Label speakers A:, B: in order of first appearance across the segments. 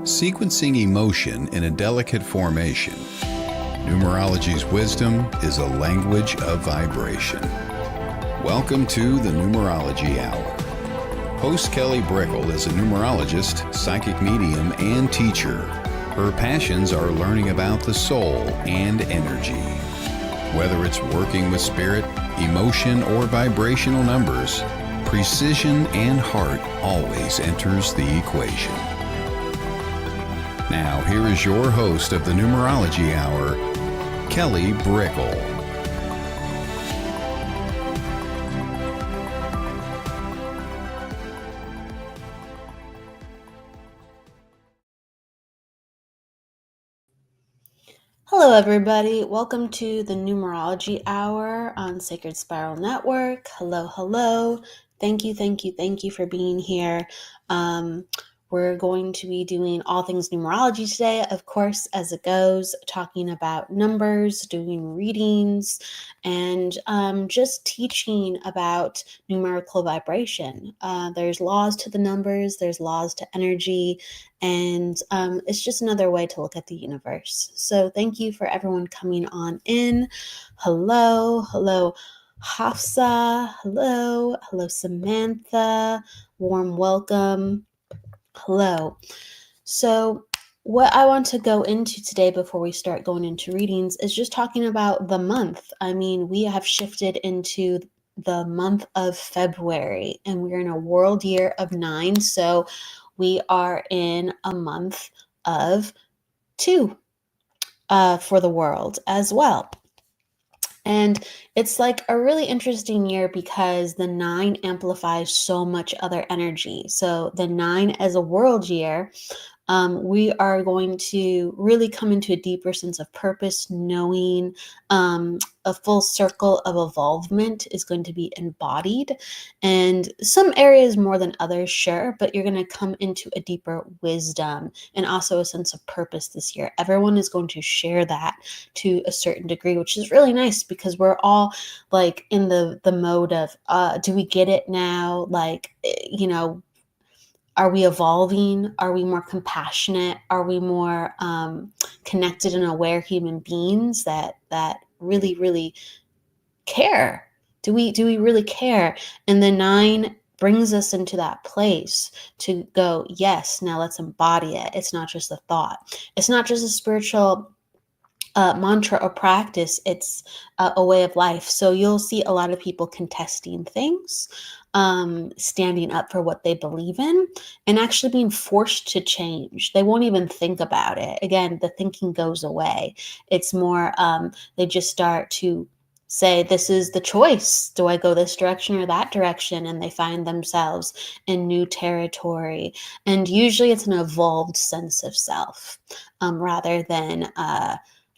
A: sequencing emotion in a delicate formation. Numerology's wisdom is a language of vibration. Welcome to the Numerology Hour. Host Kelly Brickle is a numerologist, psychic medium, and teacher. Her passions are learning about the soul and energy. Whether it's working with spirit, emotion, or vibrational numbers, precision and heart always enters the equation. Now, here is your host of the Numerology Hour, Kelly Brickle.
B: Hello, everybody. Welcome to the Numerology Hour on Sacred Spiral Network. Hello. Thank you for being here. We're going to be doing all things numerology today, of course, as it goes, talking about numbers, doing readings, and just teaching about numerical vibration. There's laws to the numbers, there's laws to energy, and it's just another way to look at the universe. So thank you for everyone coming on in. Hello, Hafsa. Hello, Samantha. Warm welcome. Hello. So what I want to go into today before we start going into readings is just talking about the month. I mean, we have shifted into the month of February and we're in a world year of 9. So we are in a month of 2 for the world as well. And it's like a really interesting year because the 9 amplifies so much other energy. So the 9 as a world year, we are going to really come into a deeper sense of purpose, knowing a full circle of evolvement is going to be embodied. And some areas more than others, sure, but you're going to come into a deeper wisdom and also a sense of purpose this year. Everyone is going to share that to a certain degree, which is really nice because we're all like in the mode of, do we get it now? Like, are we evolving? Are we more compassionate? Are we more connected and aware human beings that really care? Do we really care? And the 9 brings us into that place to go, yes, now let's embody it. It's not just a thought. It's not just a spiritual mantra or practice. It's a way of life. So you'll see a lot of people contesting things, standing up for what they believe in, and actually being forced to change. They won't even think about it. Again, the thinking goes away. It's more, they just start to say, this is the choice. Do I go this direction or that direction? And they find themselves in new territory. And usually it's an evolved sense of self, rather than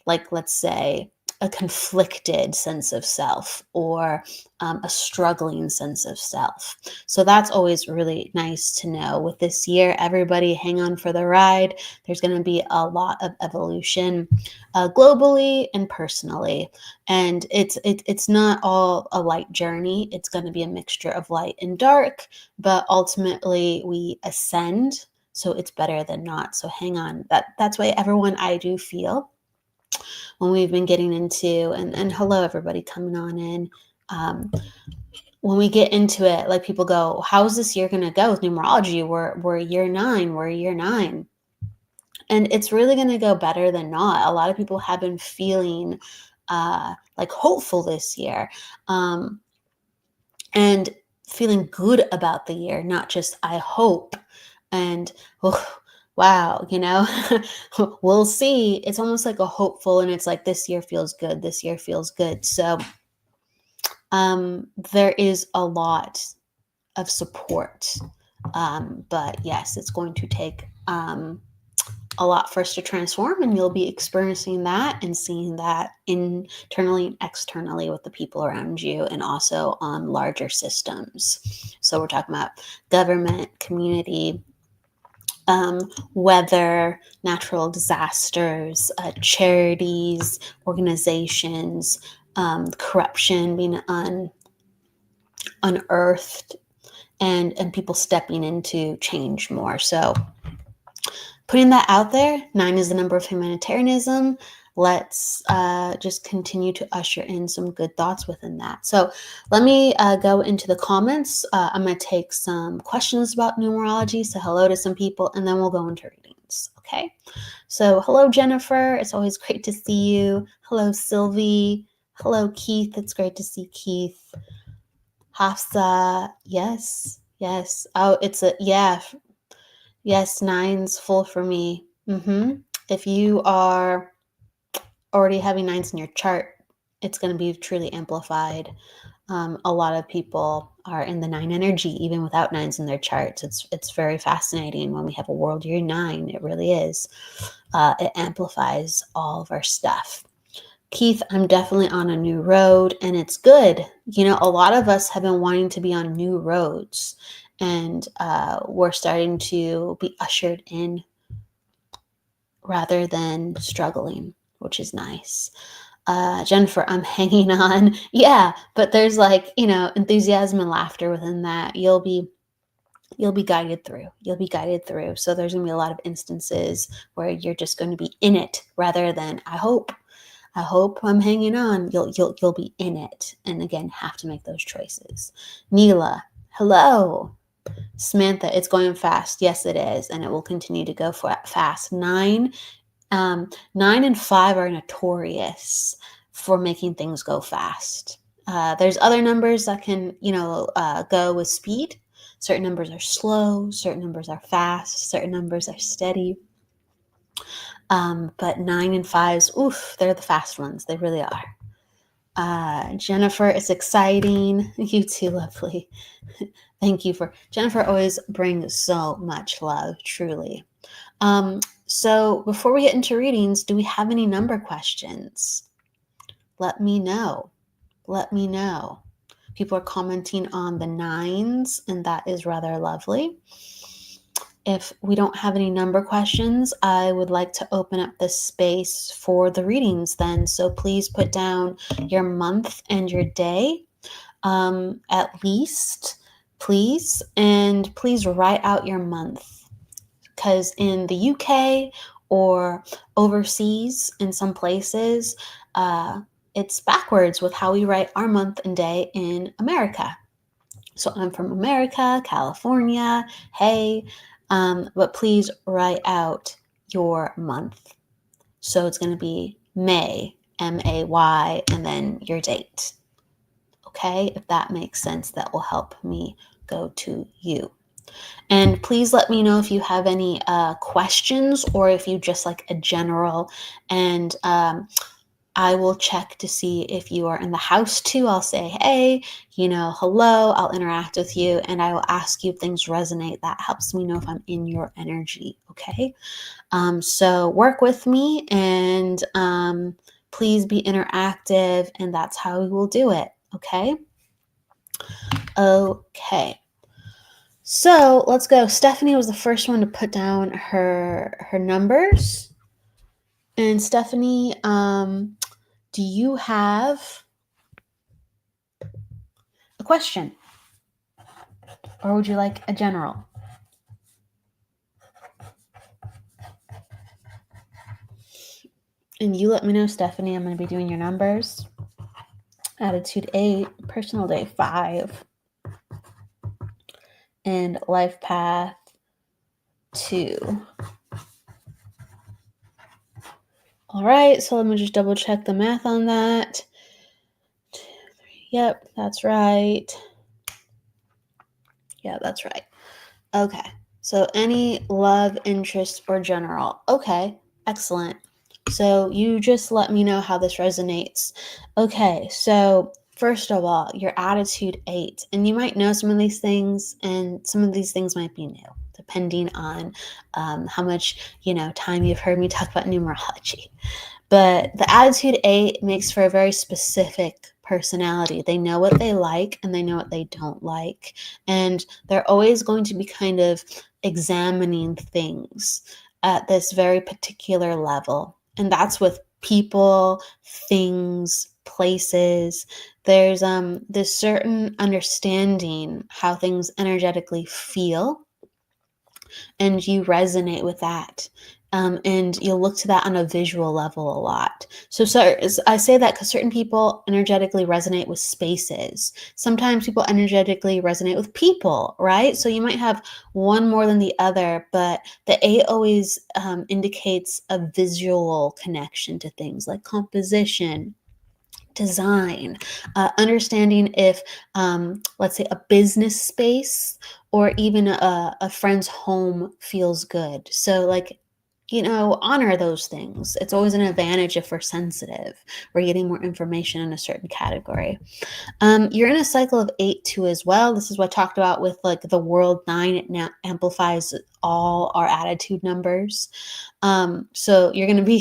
B: like, let's say, a conflicted sense of self or a struggling sense of self. So that's always really nice to know. With this year, everybody hang on for the ride. There's going to be a lot of evolution globally and personally. And it's not all a light journey. It's going to be a mixture of light and dark, but ultimately we ascend. So it's better than not. So hang on. That's why everyone, I do feel when we've been getting into, and hello everybody coming on in, when we get into it, like people go, how's this year going to go with numerology? We're year 9. And it's really going to go better than not. A lot of people have been feeling like hopeful this year, and feeling good about the year, not just I hope. And wow, we'll see. It's almost like a hopeful, and it's like, this year feels good. So there is a lot of support. But yes, it's going to take a lot for us to transform, and you'll be experiencing that and seeing that internally and externally with the people around you, and also on larger systems. So we're talking about government, community, weather, natural disasters, charities, organizations, corruption being unearthed, and people stepping into change more. So putting that out there. 9 is the number of humanitarianism. Let's just continue to usher in some good thoughts within that. So let me go into the comments. I'm going to take some questions about numerology. So hello to some people, and then we'll go into readings. Okay. So hello, Jennifer. It's always great to see you. Hello, Sylvie. Hello, Keith. It's great to see Keith. Hafsa. Yes. Yes. Oh, Yes, 9's full for me. If you are already having 9's in your chart, it's going to be truly amplified. A lot of people are in the 9 energy, even without 9's in their charts. It's very fascinating when we have a world year 9. It really is. It amplifies all of our stuff. Keith, I'm definitely on a new road, and it's good. A lot of us have been wanting to be on new roads, and we're starting to be ushered in rather than struggling, which is nice. Jennifer, I'm hanging on. Yeah, but there's enthusiasm and laughter within that. You'll be guided through. So there's going to be a lot of instances where you're just going to be in it rather than I hope I'm hanging on. You'll be in it, and again, have to make those choices. Neela, hello. Samantha, it's going fast. Yes, it is, and it will continue to go fast. 9 and 5 are notorious for making things go fast. There's other numbers that can, go with speed. Certain numbers are slow. Certain numbers are fast. Certain numbers are steady. But 9 and 5s, oof, they're the fast ones. They really are. Jennifer, it's exciting. You too, lovely. Thank you Jennifer always brings so much love, truly. So before we get into readings, do we have any number questions? Let me know. People are commenting on the 9's, and that is rather lovely. If we don't have any number questions, I would like to open up the space for the readings then. So please put down your month and your day, at least, please. And please write out your month, because in the UK or overseas in some places, it's backwards with how we write our month and day in America. So I'm from America, California. Hey, but please write out your month. So it's going to be May, May, and then your date. Okay, if that makes sense, that will help me go to you. And please let me know if you have any questions, or if you just like a general, and I will check to see if you are in the house too. I'll say, hey, hello, I'll interact with you, and I will ask you if things resonate. That helps me know if I'm in your energy, okay? So work with me, and please be interactive, and that's how we will do it, okay? Okay. So let's go. Stephanie was the first one to put down her numbers. And Stephanie, do you have a question? Or would you like a general? And you let me know, Stephanie. I'm going to be doing your numbers. Attitude 8, personal day 5, and life path 2. All right, so let me just double check the math on that. 2, 3. Yep, that's right. Yeah, that's right. Okay, so any love, interest, or general. Okay, excellent. So you just let me know how this resonates. Okay, so first of all, your attitude 8. And you might know some of these things, and some of these things might be new, depending on how much, time you've heard me talk about numerology. But the attitude 8 makes for a very specific personality. They know what they like, and they know what they don't like. And they're always going to be kind of examining things at this very particular level. And that's with people, things, places. There's this certain understanding how things energetically feel. and you resonate with that. And you'll look to that on a visual level a lot. So I say that because certain people energetically resonate with spaces. Sometimes people energetically resonate with people, right? So you might have one more than the other, but the 8 always indicates a visual connection to things like composition, design, understanding if, let's say, a business space or even a friend's home feels good. So, like, honor those things. It's always an advantage if we're sensitive. We're getting more information in a certain category. You're in a cycle of 8 too as well. This is what I talked about with like the world 9. It now amplifies all our attitude numbers. So you're gonna be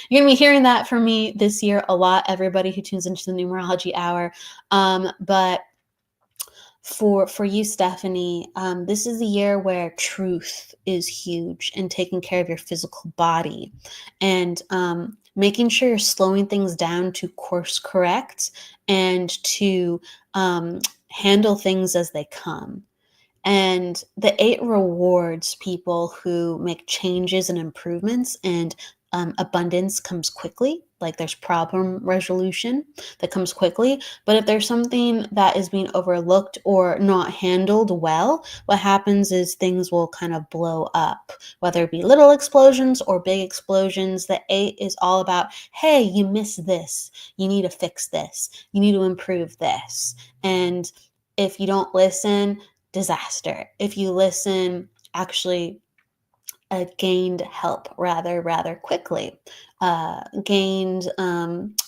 B: hearing that from me this year a lot. Everybody who tunes into the Numerology Hour, but for you, Stephanie, this is the year where truth is huge and taking care of your physical body and making sure you're slowing things down to course correct and to handle things as they come. And the 8 rewards people who make changes and improvements, and abundance comes quickly. Like there's problem resolution that comes quickly. But if there's something that is being overlooked or not handled well, what happens is things will kind of blow up, whether it be little explosions or big explosions. The 8 is all about, hey, you missed this. You need to fix this. You need to improve this. And if you don't listen, disaster. If you listen, actually gained help rather quickly, gained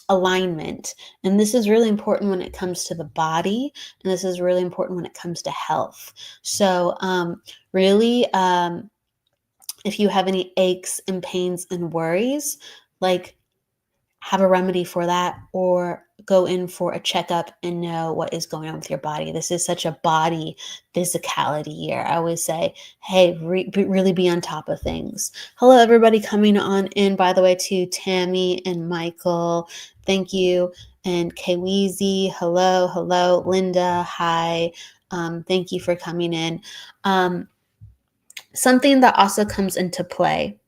B: alignment. And this is really important when it comes to the body, and this is really important when it comes to health. So really, if you have any aches and pains and worries, like, have a remedy for that, or go in for a checkup and know what is going on with your body. This is such a body physicality year. I always say, hey, really be on top of things. Hello, everybody coming on in, by the way, to Tammy and Michael. Thank you. And Kweezy, hello. Linda, hi. Thank you for coming in. Something that also comes into play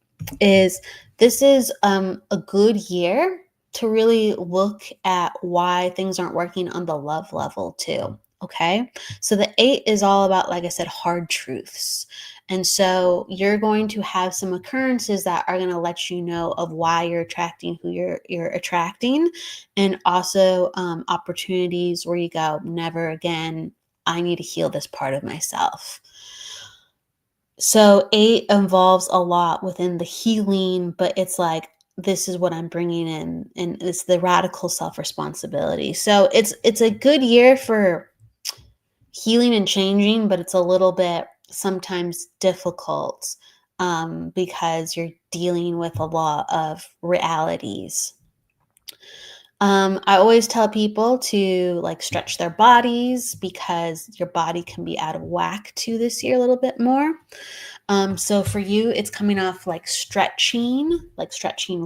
B: is this is a good year to really look at why things aren't working on the love level too. Okay. So the 8 is all about, like I said, hard truths. And so you're going to have some occurrences that are going to let you know of why you're attracting who you're attracting, and also opportunities where you go, never again. I need to heal this part of myself. So 8 involves a lot within the healing, but it's like, this is what I'm bringing in, and it's the radical self-responsibility. So it's a good year for healing and changing, but it's a little bit sometimes difficult because you're dealing with a lot of realities. I always tell people to like stretch their bodies because your body can be out of whack too this year a little bit more. So for you, it's coming off like stretching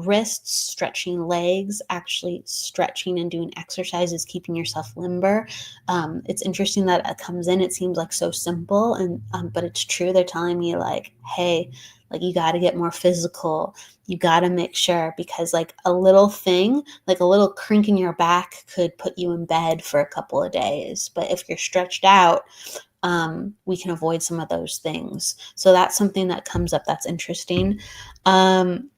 B: wrists, stretching legs, actually stretching and doing exercises, keeping yourself limber. It's interesting that it comes in. It seems like so simple, and but it's true. They're telling me like, hey, like you got to get more physical. You got to make sure, because like a little thing, like a little crink in your back could put you in bed for a couple of days. But if you're stretched out, we can avoid some of those things. So that's something that comes up that's interesting. And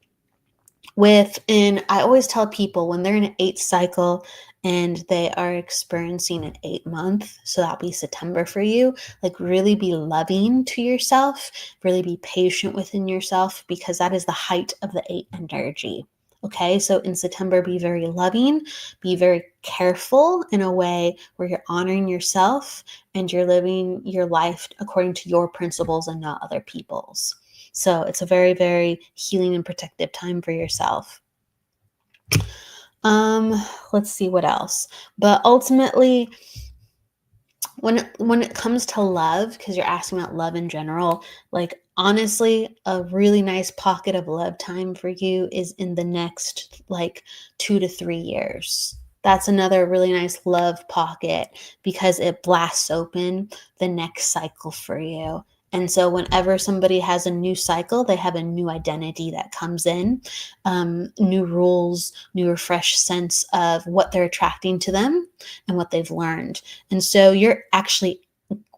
B: I always tell people when they're in an 8 cycle and they are experiencing an 8 month, so that'll be September for you, like really be loving to yourself, really be patient within yourself, because that is the height of the 8 energy. Okay, so in September, be very loving, be very careful in a way where you're honoring yourself and you're living your life according to your principles and not other people's. So it's a very, very healing and protective time for yourself. Let's see what else. But ultimately, when it comes to love, because you're asking about love in general, like honestly, a really nice pocket of love time for you is in the next like 2 to 3 years. That's another really nice love pocket because it blasts open the next cycle for you. And so whenever somebody has a new cycle, they have a new identity that comes in, new rules, new refreshed sense of what they're attracting to them and what they've learned. And so you're actually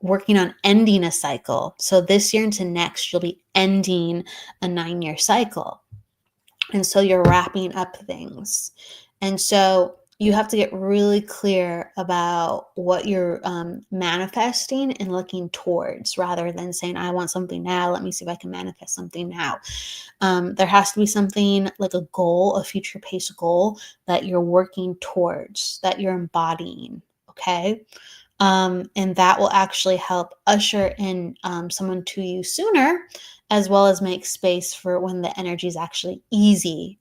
B: working on ending a cycle. So this year into next, you'll be ending a 9-year cycle. And so you're wrapping up things. And so you have to get really clear about what you're manifesting and looking towards, rather than saying, I want something now. Let me see if I can manifest something now. There has to be something like a goal, a future pace goal that you're working towards, that you're embodying. Okay. And that will actually help usher in someone to you sooner, as well as make space for when the energy is actually easy,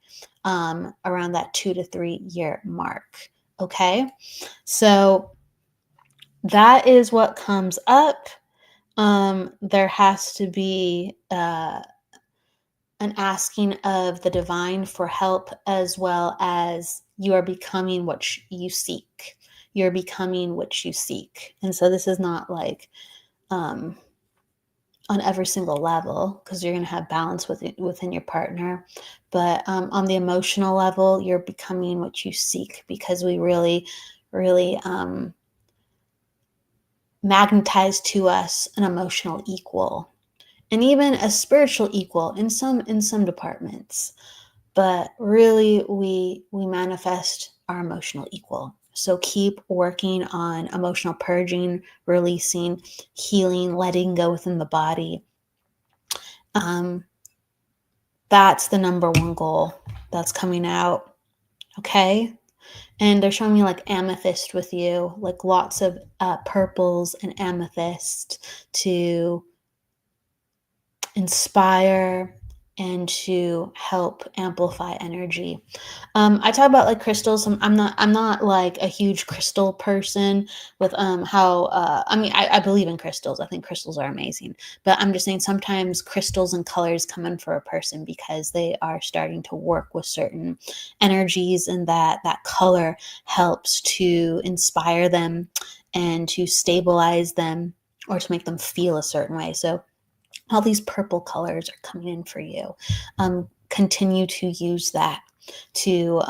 B: around that 2 to 3 year mark. Okay. So that is what comes up. There has to be an asking of the divine for help, as well as you are becoming what you seek. You're becoming what you seek. And so this is not like on every single level, because you're going to have balance within your partner. But on the emotional level, you're becoming what you seek, because we really, really magnetize to us an emotional equal, and even a spiritual equal in some departments. But really, we manifest our emotional equal. So keep working on emotional purging, releasing, healing, letting go within the body. That's the number one goal that's coming out. Okay. And they're showing me like amethyst with you, like lots of purples and amethyst to inspire and to help amplify energy. I talk about like crystals. I'm not like a huge crystal person with how I mean, I believe in crystals. I think crystals are amazing, but I'm just saying sometimes crystals and colors come in for a person because they are starting to work with certain energies, and that color helps to inspire them and to stabilize them, or to make them feel a certain way. So all these purple colors are coming in for you. Continue to use that to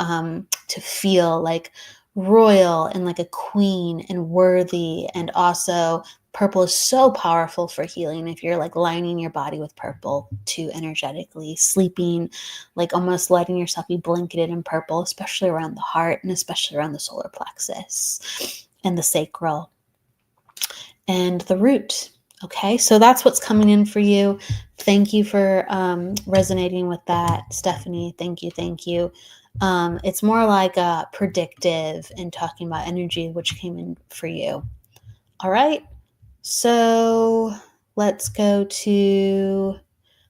B: feel like royal and like a queen and worthy. And also, purple is so powerful for healing. If you're like lining your body with purple to energetically sleeping, like almost letting yourself be blanketed in purple, especially around the heart and especially around the solar plexus and the sacral and the root. Okay, so that's what's coming in for you. Thank you for resonating with that, Stephanie. Thank you, thank you. It's more like a predictive and talking about energy, which came in for you. All right, so let's go to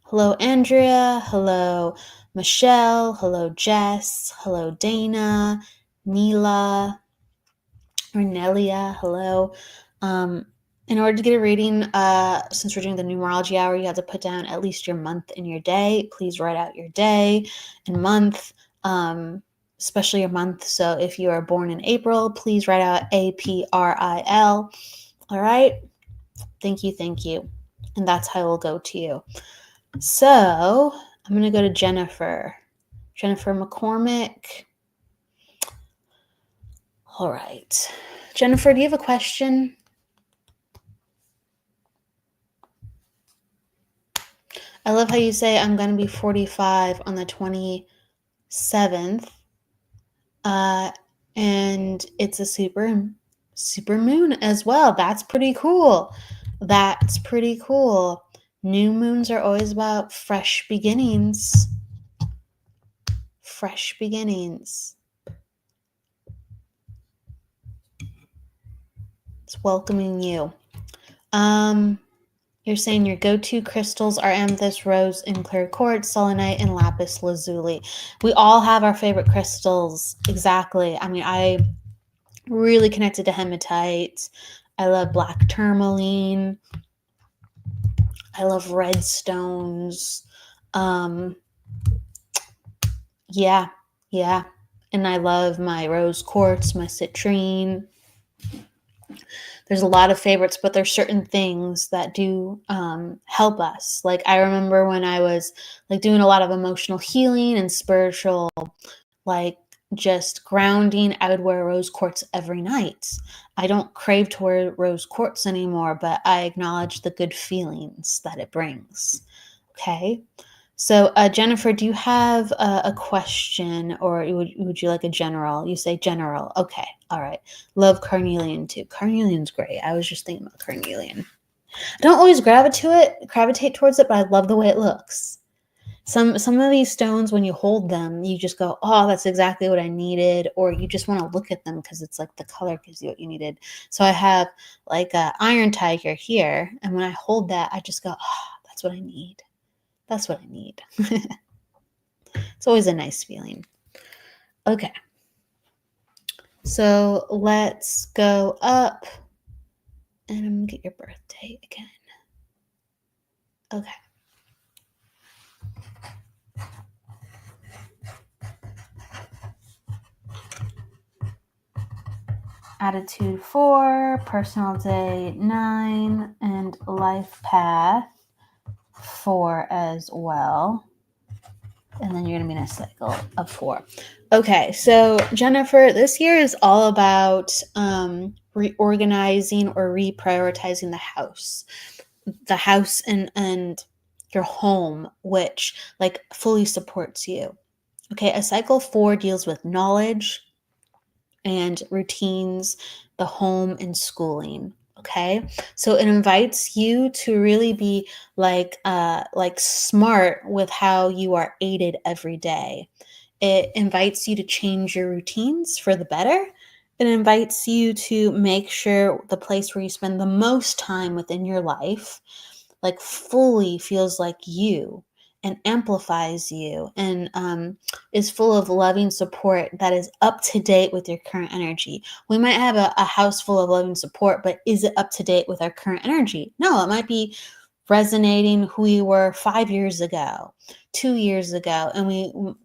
B: hello, Andrea. Hello, Michelle. Hello, Jess. Hello, Dana. Neela. Or Nelia. Hello. In order to get a reading, since we're doing the numerology hour, you have to put down at least your month and your day. Please write out your day and month, especially your month. So if you are born in April, please write out April. All right. Thank you. Thank you. And that's how it will go to you. So I'm going to go to Jennifer. Jennifer McCormick. All right. Jennifer, do you have a question? I love how you say I'm going to be 45 on the 27th. And it's a super moon as well. That's pretty cool. That's pretty cool. New moons are always about fresh beginnings. Fresh beginnings. It's welcoming you. You're saying your go-to crystals are amethyst, rose, and clear quartz, selenite, and lapis lazuli. We all have our favorite crystals. Exactly. I mean, I really connected to hematite. I love black tourmaline. I love red stones. Yeah. And I love my rose quartz, my citrine. there's a lot of favorites, but there's certain things that do help us. Like I remember when I was like doing a lot of emotional healing and spiritual, like just grounding, I would wear rose quartz every night. I don't crave to wear rose quartz anymore, but I acknowledge the good feelings that it brings. Okay. So, Jennifer, do you have a question, or would you like a general? You say general. Okay. All right. Love carnelian too. Carnelian's great. I was just thinking about carnelian. I don't always gravitate towards it, but I love the way it looks. Some of these stones, when you hold them, you just go, oh, that's exactly what I needed, or you just want to look at them because it's like the color gives you what you needed. So I have like a iron tiger here, and when I hold that, I just go, oh, that's what I need. That's what I need. It's always a nice feeling. Okay. So let's go up, and I'm going to get your birthday again. Okay. Attitude 4, personal day 9, and life path 4 as well. And then you're going to be in a cycle of 4. Okay, so Jennifer, this year is all about reorganizing or reprioritizing the house and your home, which like fully supports you. Okay, a cycle 4 deals with knowledge and routines, the home, and schooling. Okay, so it invites you to really be like smart with how you are aided every day. It invites you to change your routines for the better. It invites you to make sure the place where you spend the most time within your life like fully feels like you and amplifies you and is full of loving support that is up to date with your current energy. We might have a house full of loving support, but is it up to date with our current energy? No, it might be resonating who we were 5 years ago, 2 years ago, and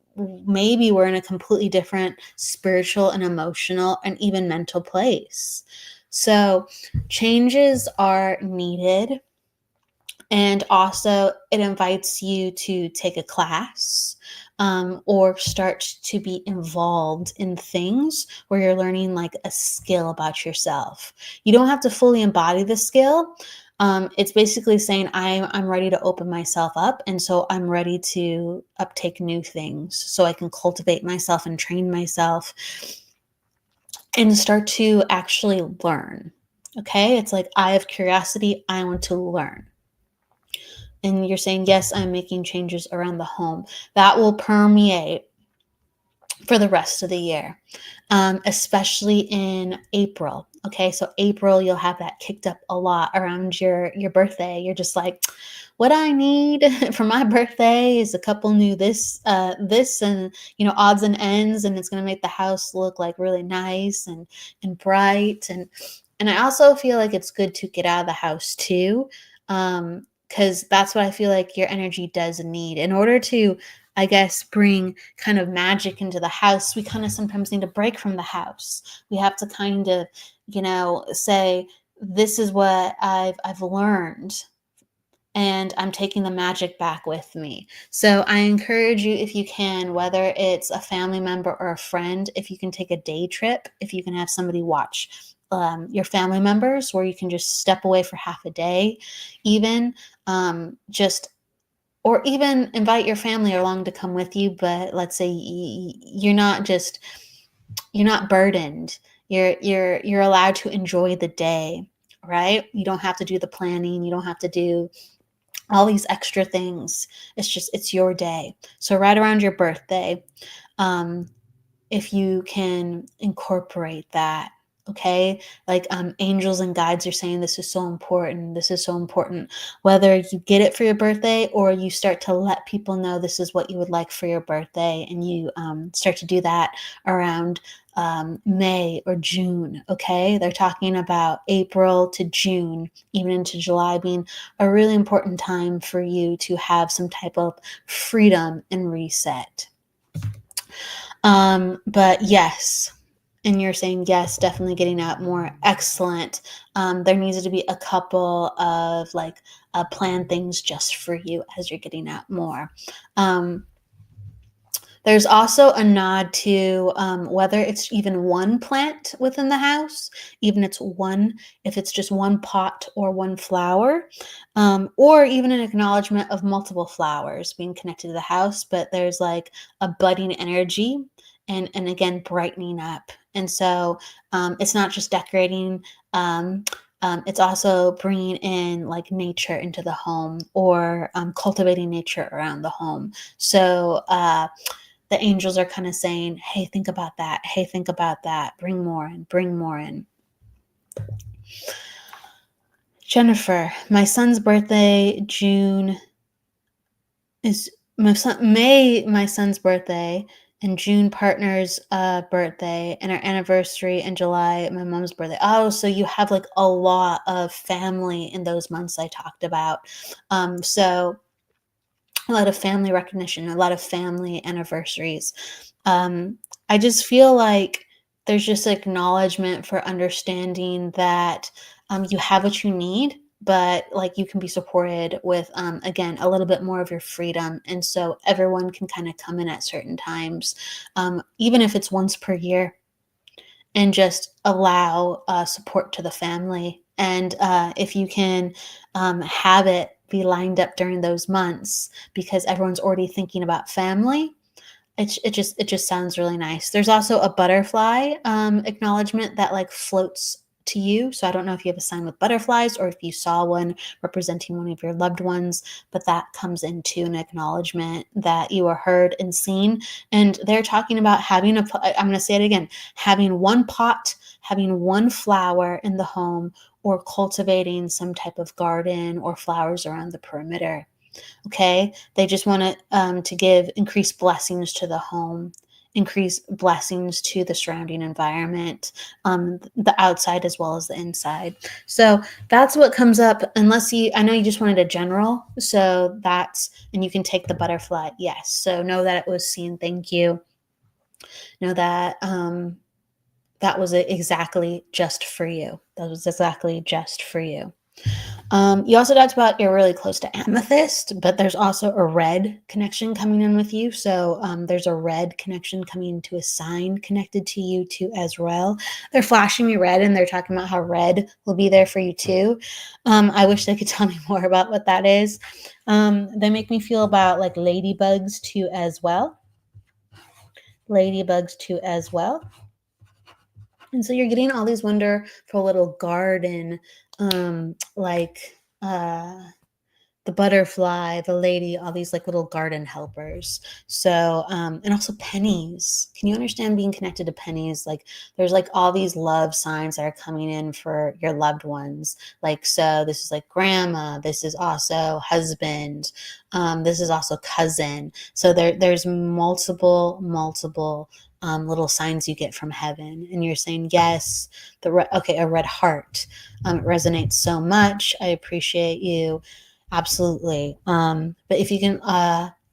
B: maybe we're in a completely different spiritual and emotional and even mental place. So changes are needed. And also, it invites you to take a class or start to be involved in things where you're learning like a skill about yourself. You don't have to fully embody the skill. It's basically saying I'm ready to open myself up, and so I'm ready to uptake new things so I can cultivate myself and train myself and start to actually learn. Okay, it's like I have curiosity, I want to learn. And you're saying, yes, I'm making changes around the home. That will permeate for the rest of the year, especially in April. Okay, so April, you'll have that kicked up a lot around your birthday. You're just like, what I need for my birthday is a couple new this and odds and ends, and it's going to make the house look like really nice and bright. And I also feel like it's good to get out of the house too. Because that's what I feel like your energy does need. In order to, I guess, bring kind of magic into the house, we kind of sometimes need to break from the house. We have to kind of, say, this is what I've learned, and I'm taking the magic back with me. So I encourage you, if you can, whether it's a family member or a friend, if you can take a day trip, if you can have somebody watch your family members, where you can just step away for half a day, even or even invite your family along to come with you. But let's say you're not burdened. You're allowed to enjoy the day, right? You don't have to do the planning. You don't have to do all these extra things. It's your day. So right around your birthday, if you can incorporate that, okay? Like angels and guides are saying this is so important. This is so important. Whether you get it for your birthday or you start to let people know this is what you would like for your birthday, and you start to do that around May or June, okay? They're talking about April to June, even into July being a really important time for you to have some type of freedom and reset. But yes, And you're saying, yes, definitely getting out more. Excellent. There needs to be a couple of like planned things just for you as you're getting out more. There's also a nod to whether it's even one plant within the house, even if it's just one pot or one flower, or even an acknowledgement of multiple flowers being connected to the house. But there's like a budding energy and again, brightening up. And so it's not just decorating. It's also bringing in like nature into the home or cultivating nature around the home. So, the angels are kind of saying, hey, think about that. Hey, think about that. Bring more in, bring more in. Jennifer, my son's birthday, June is my son's birthday, and June partner's birthday, and our anniversary in July, my mom's birthday. Oh, so you have like a lot of family in those months I talked about. So a lot of family recognition, a lot of family anniversaries. I just feel like there's just acknowledgement for understanding that you have what you need, but like you can be supported with, again, a little bit more of your freedom. And so everyone can kind of come in at certain times, even if it's once per year, and just allow support to the family. And if you can have it be lined up during those months because everyone's already thinking about family, it just sounds really nice. There's also a butterfly acknowledgement that like floats to you. So I don't know if you have a sign with butterflies or if you saw one representing one of your loved ones, but that comes into an acknowledgement that you are heard and seen. And they're talking about having I'm going to say it again, having one pot, having one flower in the home, or cultivating some type of garden or flowers around the perimeter. Okay, they just want to give increased blessings to the home, increase blessings to the surrounding environment, the outside as well as the inside. So that's what comes up. I know you just wanted a general, so and you can take the butterfly. Yes, so know that it was seen. Thank you. Know that that was exactly just for you. That was exactly just for you. You also talked about you're really close to amethyst, but there's also a red connection coming in with you. So there's a red connection coming to a sign connected to you too as well. They're flashing me red and they're talking about how red will be there for you too. I wish they could tell me more about what that is. They make me feel about like ladybugs too as well. Ladybugs too as well. And so you're getting all these wonderful little garden, like the butterfly, the lady, all these like little garden helpers. So, and also pennies. Can you understand being connected to pennies? Like there's like all these love signs that are coming in for your loved ones. Like, so this is like grandma. This is also husband. This is also cousin. So there's multiple little signs you get from heaven, and you're saying yes. A red heart. It resonates so much. I appreciate you. Absolutely. But if you can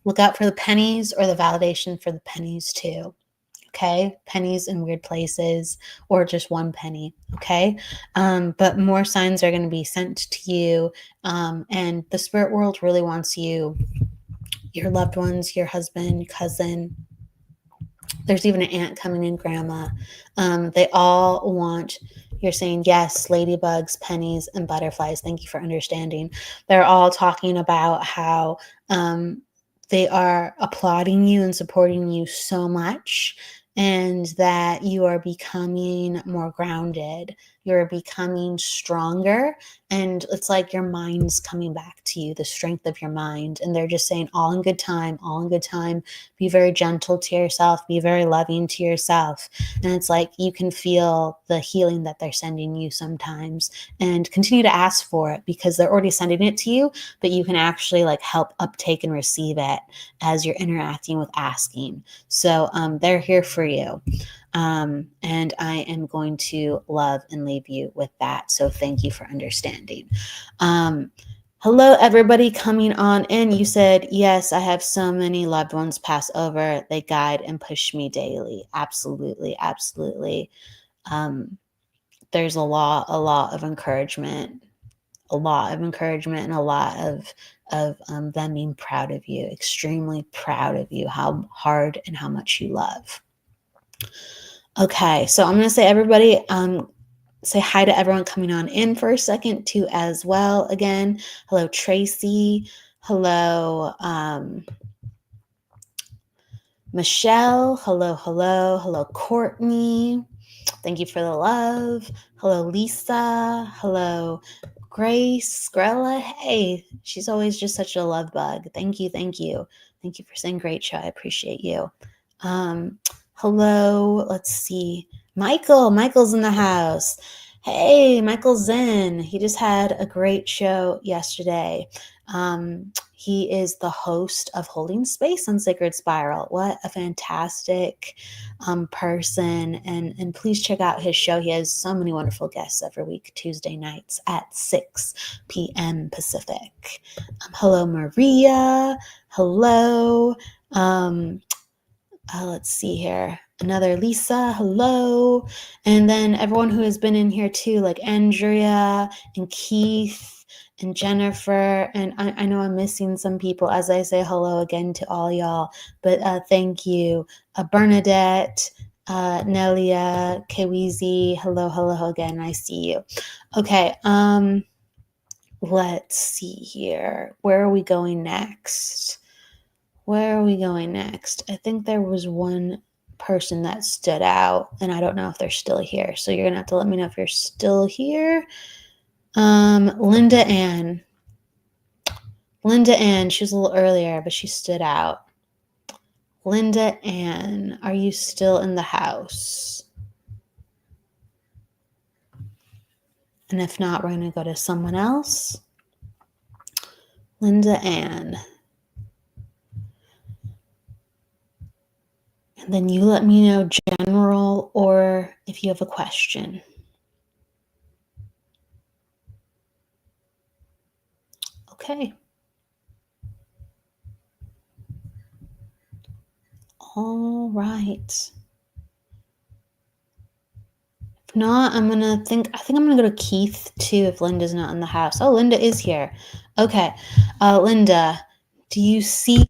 B: look out for the pennies or the validation for the pennies too. Okay. Pennies in weird places or just one penny. Okay. But more signs are going to be sent to you. And the spirit world really wants you, your loved ones, your husband, cousin. There's even an aunt coming in, grandma. They all want, you're saying yes, ladybugs, pennies, and butterflies. Thank you for understanding. They're all talking about how they are applauding you and supporting you so much, and that you are becoming more grounded. You're becoming stronger. And it's like your mind's coming back to you, the strength of your mind. And they're just saying, all in good time, all in good time. Be very gentle to yourself. Be very loving to yourself. And it's like you can feel the healing that they're sending you sometimes, and continue to ask for it because they're already sending it to you, but you can actually like help uptake and receive it as you're interacting with asking. So they're here for you. And I am going to love and leave you with that. So thank you for understanding. Hello, everybody coming on in. You said, yes, I have so many loved ones pass over. They guide and push me daily. Absolutely. Absolutely. There's a lot of encouragement, and a lot of them being proud of you, extremely proud of you, how hard and how much you love. Okay, so I'm going to say everybody, say hi to everyone coming on in for a second too as well. Again, hello Tracy, hello Michelle, hello Courtney. Thank you for the love. Hello Lisa, hello Grace, Grella. Hey, she's always just such a love bug. Thank you for saying great show. I appreciate you. Hello, let's see. Michael's in the house. Hey, Michael's in. He just had a great show yesterday. He is the host of Holding Space on Sacred Spiral. What a fantastic person. And please check out his show. He has so many wonderful guests every week, Tuesday nights at 6 p.m. Pacific. Hello, Maria. Hello. Let's see here. Another Lisa, hello. And then everyone who has been in here too, like Andrea and Keith and Jennifer. And I know I'm missing some people as I say hello again to all y'all, but thank you. Bernadette, Nelia, Kewizi, hello again. I see you. Okay, let's see here. Where are we going next? I think there was one person that stood out, and I don't know if they're still here. So you're going to have to let me know if you're still here. Linda Ann. She was a little earlier, but she stood out. Linda Ann, are you still in the house? And if not, we're going to go to someone else. Linda Ann. And then you let me know general or if you have a question. Okay. All right. If not, I think I'm gonna go to Keith too if Linda's not in the house. Oh, Linda is here. Okay. Linda, do you see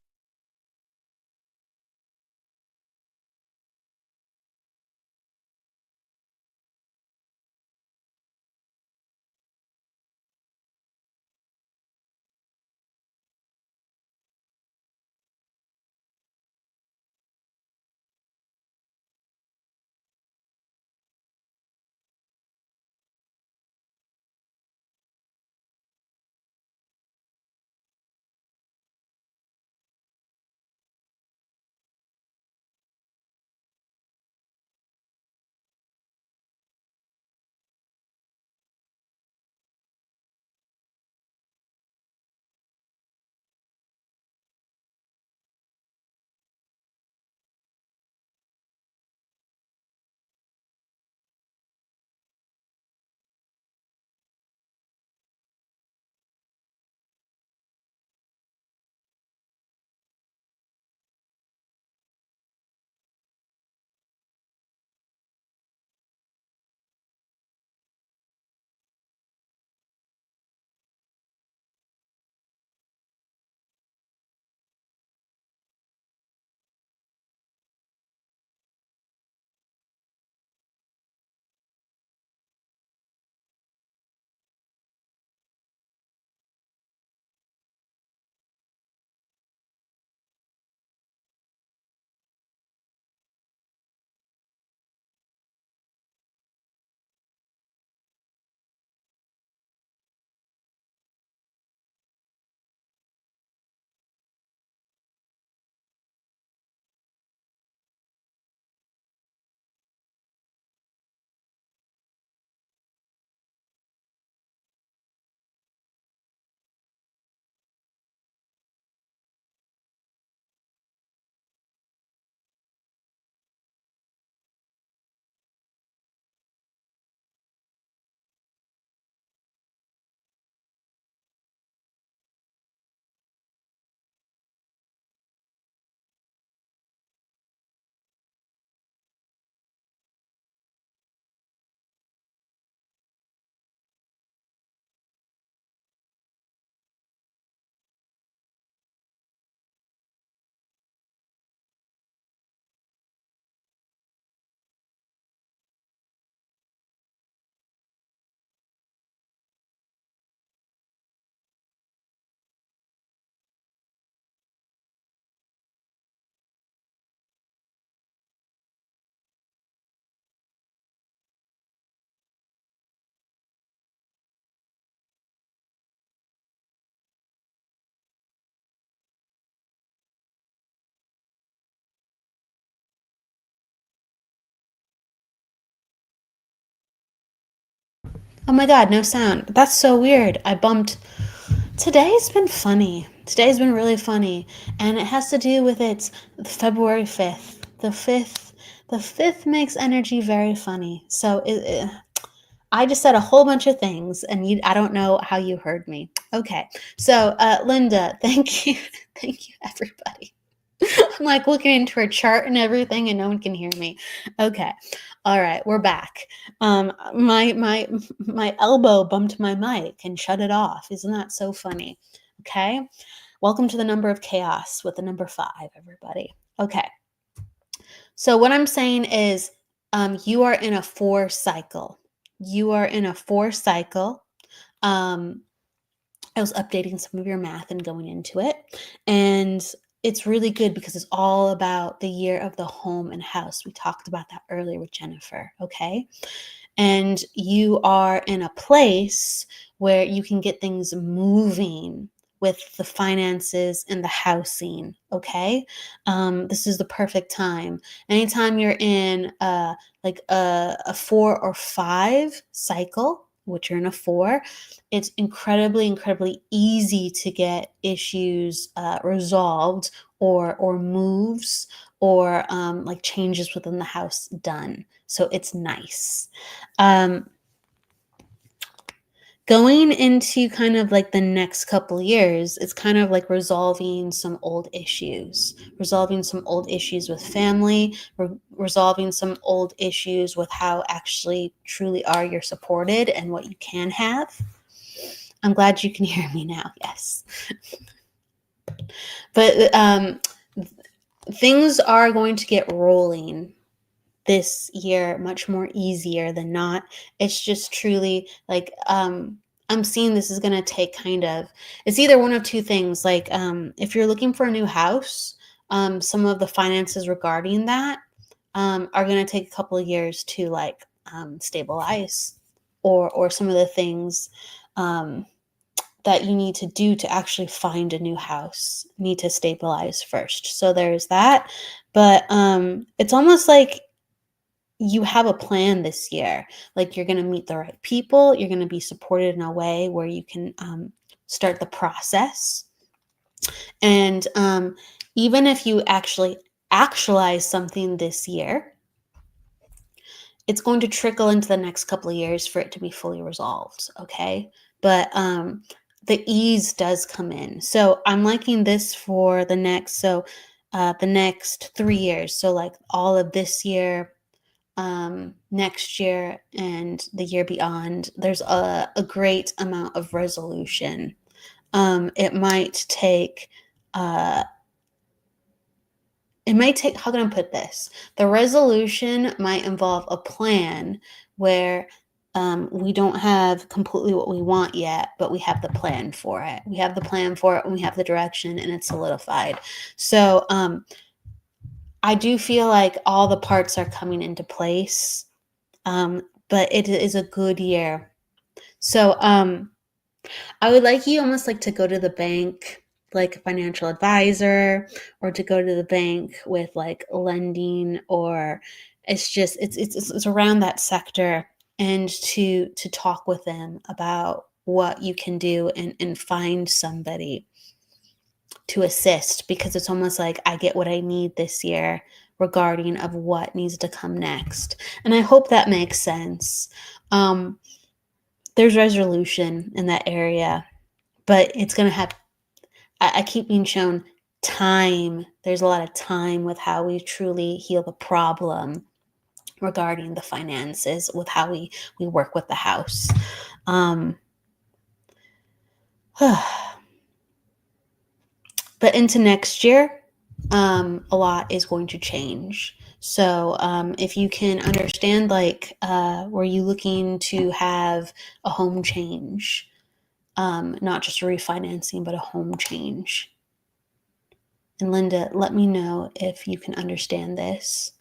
B: Oh my God, no sound. That's so weird. I bumped. Today's been funny. Today's been really funny. And it has to do with it's February 5th. The 5th makes energy very funny. So I just said a whole bunch of things and I don't know how you heard me. Okay. So, Linda, thank you. Thank you, everybody. I'm like looking into her chart and everything, and no one can hear me. Okay, all right, we're back. My elbow bumped my mic and shut it off. Isn't that so funny? Okay, welcome to the number of chaos with the number 5, everybody. Okay, so what I'm saying is, you are in a 4 cycle. You are in a 4 cycle. I was updating some of your math and going into it. And it's really good because it's all about the year of the home and house. We talked about that earlier with Jennifer, okay? And you are in a place where you can get things moving with the finances and the housing, okay? This is the perfect time. Anytime you're in like a 4 or 5 cycle, which you're in a 4, it's incredibly easy to get issues resolved or moves or like changes within the house done. So it's nice. Going into kind of like the next couple years, it's kind of like resolving some old issues with family, resolving some old issues with how actually truly are you're supported and what you can have. I'm glad you can hear me now. Yes. But things are going to get rolling this year much more easier than not. It's just truly like I'm seeing this is going to take kind of, it's either one of two things. Like if you're looking for a new house, some of the finances regarding that are going to take a couple of years to like stabilize, or some of the things that you need to do to actually find a new house need to stabilize first. So there's that. But it's almost like you have a plan this year. Like you're going to meet the right people. You're going to be supported in a way where you can start the process. And even if you actually actualize something this year, it's going to trickle into the next couple of years for it to be fully resolved. Okay. But the ease does come in. So I'm liking this for the next 3 years. So like all of this year, next year, and the year beyond, there's a great amount of resolution. It might take, how can I put this? The resolution might involve a plan where we don't have completely what we want yet, but we have the plan for it. We have the plan for it and we have the direction and it's solidified. So I do feel like all the parts are coming into place, but it is a good year. So I would like you almost like to go to the bank like a financial advisor, or to go to the bank with like lending, or it's around that sector, and to talk with them about what you can do and find somebody to assist, because it's almost like I get what I need this year regarding of what needs to come next. And I hope that makes sense. There's resolution in that area, but it's going to have, I keep being shown time. There's a lot of time with how we truly heal the problem regarding the finances, with how we work with the house. But into next year, a lot is going to change. So if you can understand, like, were you looking to have a home change, not just a refinancing, but a home change? And Linda, let me know if you can understand this.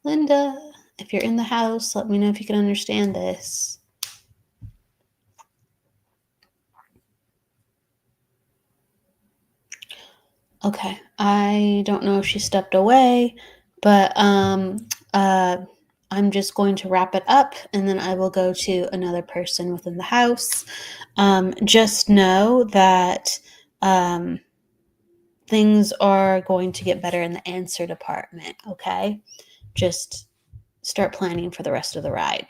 B: Linda, if you're in the house, let me know if you can understand this. Okay. I don't know if she stepped away, but I'm just going to wrap it up and then I will go to another person within the house. Just know that things are going to get better in the answer department, okay? Just start planning for the rest of the ride.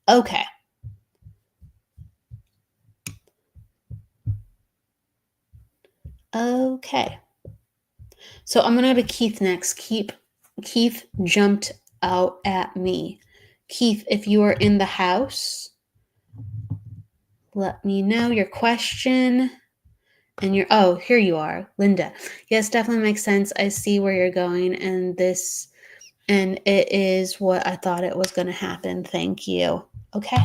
B: Okay. Okay. So I'm going to go to Keith next. Keith jumped out at me. Keith, if you are in the house, let me know your question. And oh, here you are, Linda. Yes, definitely makes sense. I see where you're going, and it is what I thought it was going to happen. Thank you. Okay.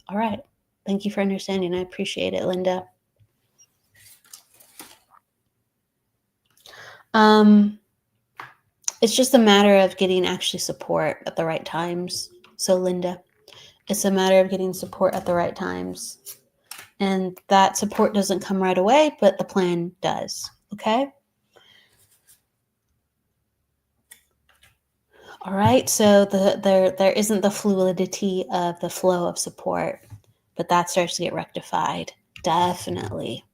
B: All right. Thank you for understanding. I appreciate it, Linda. It's just a matter of getting actually support at the right times. So, Linda, it's a matter of getting support at the right times. And that support doesn't come right away, but the plan does. Okay? All right. So there isn't the fluidity of the flow of support, but that starts to get rectified. Definitely.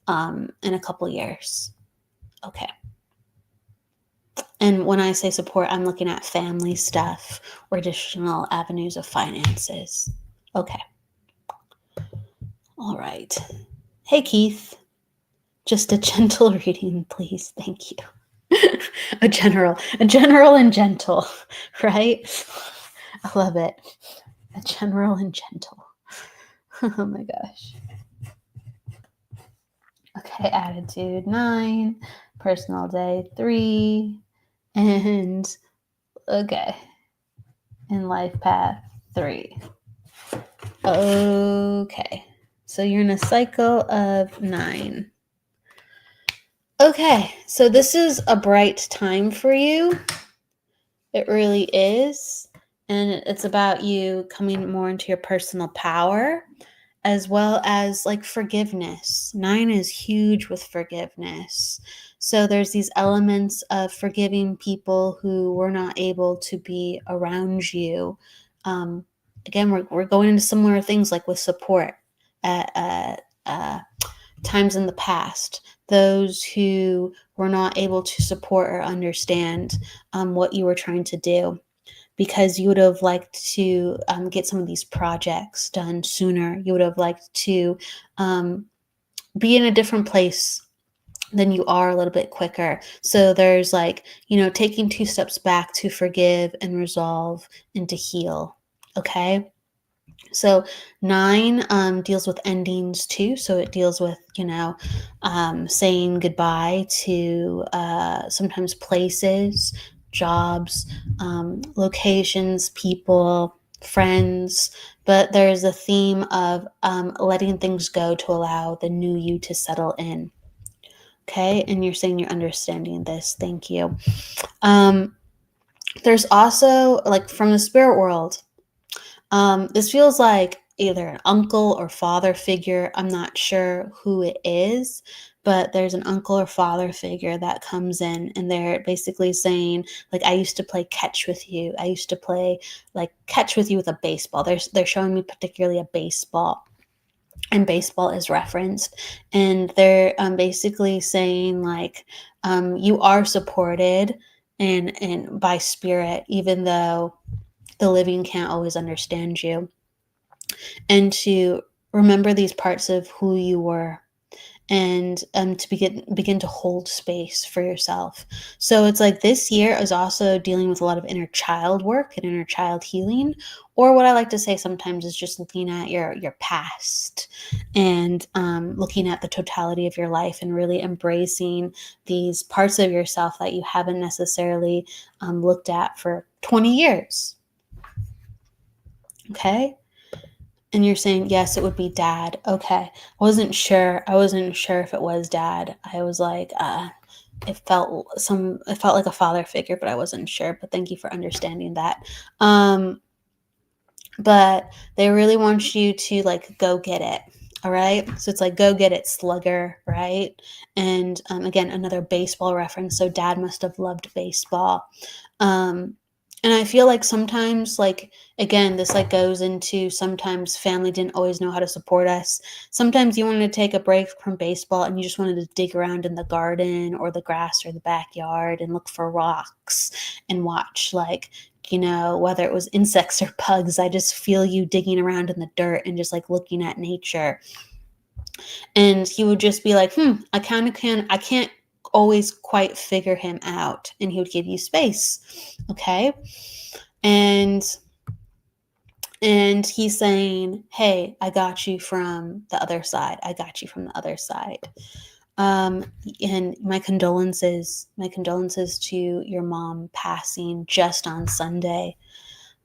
B: In a couple years. Okay. And when I say support, I'm looking at family stuff or additional avenues of finances. Okay. All right. Hey, Keith. Just a gentle reading, please. Thank you. a general and gentle, right? I love it. A general and gentle. Oh my gosh. Okay, attitude 9, personal day 3, and okay, in life path 3. Okay, so you're in a cycle of 9. Okay, so this is a bright time for you. It really is. And it's about you coming more into your personal power as well as like forgiveness. 9 is huge with forgiveness. So there's these elements of forgiving people who were not able to be around you. Again, we're going into similar things like with support at times in the past. Those who were not able to support or understand what you were trying to do because you would have liked to get some of these projects done sooner. You would have liked to be in a different place than you are a little bit quicker. So there's like, taking 2 steps back to forgive and resolve and to heal. Okay. So 9 deals with endings too. So it deals with, saying goodbye to sometimes places, jobs, locations, people, friends. But there's a theme of letting things go to allow the new you to settle in. Okay. And you're saying you're understanding this. Thank you. There's also like from the spirit world, this feels like either an uncle or father figure. I'm not sure who it is, but there's an uncle or father figure that comes in and they're basically saying, like, I used to play catch with you. I used to play like catch with you with a baseball. They're showing me particularly a baseball. And baseball is referenced. And they're basically saying like, you are supported and by spirit, even though the living can't always understand you, and to remember these parts of who you were and to begin to hold space for yourself. So it's like this year is also dealing with a lot of inner child work and inner child healing, or what I like to say sometimes is just looking at your past and looking at the totality of your life and really embracing these parts of yourself that you haven't necessarily looked at for 20 years. Okay. And you're saying, yes, it would be dad. Okay. I wasn't sure if it was dad. I was like, it felt like a father figure, but I wasn't sure. But thank you for understanding that. But they really want you to like go get it. All right. So it's like, go get it, slugger. Right. And again, another baseball reference. So dad must have loved baseball. Um, and I feel like sometimes, like, again, this like goes into sometimes family didn't always know how to support us. Sometimes you wanted to take a break from baseball and you just wanted to dig around in the garden or the grass or the backyard and look for rocks and watch, like, whether it was insects or bugs. I just feel you digging around in the dirt and just like looking at nature. And he would just be like, I can't always quite figure him out. And he would give you space. Okay. And he's saying, hey, I got you from the other side. I got you from the other side. And my condolences to your mom passing just on Sunday.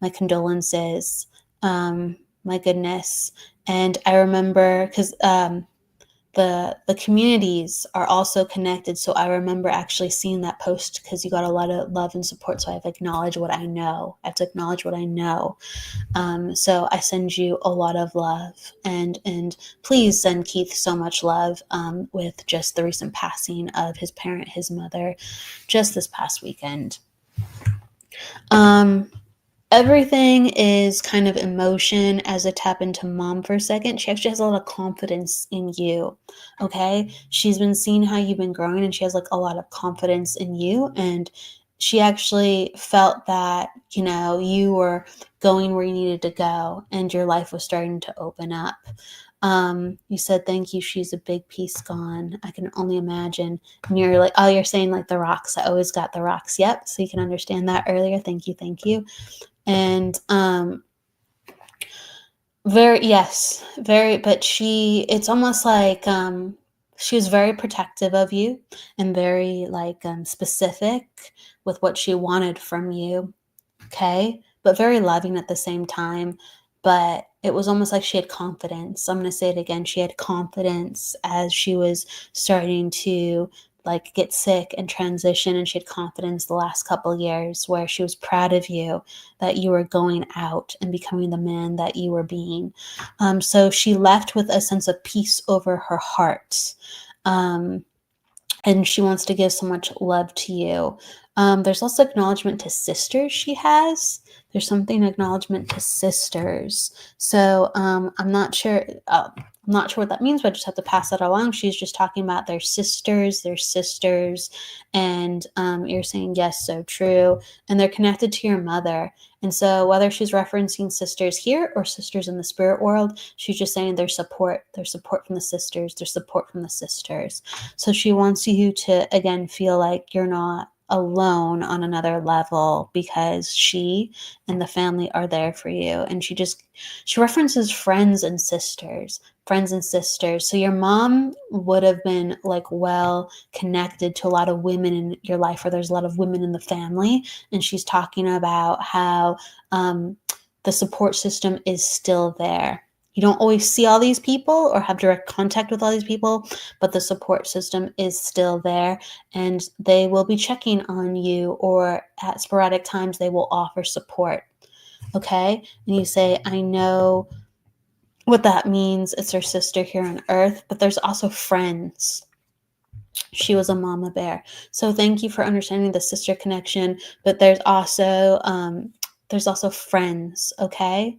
B: My condolences. My goodness. And I remember because the communities are also connected. So I remember actually seeing that post because you got a lot of love and support. So I've acknowledged what I know. I have to acknowledge what I know. So I send you a lot of love, and please send Keith so much love with just the recent passing of his parent, his mother, just this past weekend. Everything is kind of emotion. As I tap into mom for a second, she actually has a lot of confidence in you. Okay. She's been seeing how you've been growing and she has like a lot of confidence in you. And she actually felt that, you were going where you needed to go and your life was starting to open up. You said, thank you. She's a big piece gone. I can only imagine. And you're like, oh, you're saying like the rocks. I always got the rocks. Yep. So you can understand that earlier. Thank you. Thank you. And but it's almost like she was very protective of you and very like specific with what she wanted from you. Okay, but very loving at the same time. But it was almost like she had confidence. I'm going to say it again. She had confidence as she was starting to like get sick and transition, and she had confidence the last couple of years where she was proud of you that you were going out and becoming the man that you were being. So she left with a sense of peace over her heart. And she wants to give so much love to you. There's also acknowledgement to sisters she has. There's something acknowledgement to sisters. So I'm not sure. I'm not sure what that means, but I just have to pass that along. She's just talking about their sisters, and you're saying yes, so true. And they're connected to your mother. And so whether she's referencing sisters here or sisters in the spirit world, she's just saying there's support from the sisters, there's support from the sisters. So she wants you to, again, feel like you're not alone on another level because she and the family are there for you. And she references friends and sisters. So your mom would have been like well connected to a lot of women in your life, or there's a lot of women in the family. And she's talking about how the support system is still there. You don't always see all these people or have direct contact with all these people, but the support system is still there, and they will be checking on you, or at sporadic times they will offer support. Okay? And you say, I know what that means. It's her sister here on earth, but there's also friends. She was a mama bear. So thank you for understanding the sister connection, but there's also friends, okay?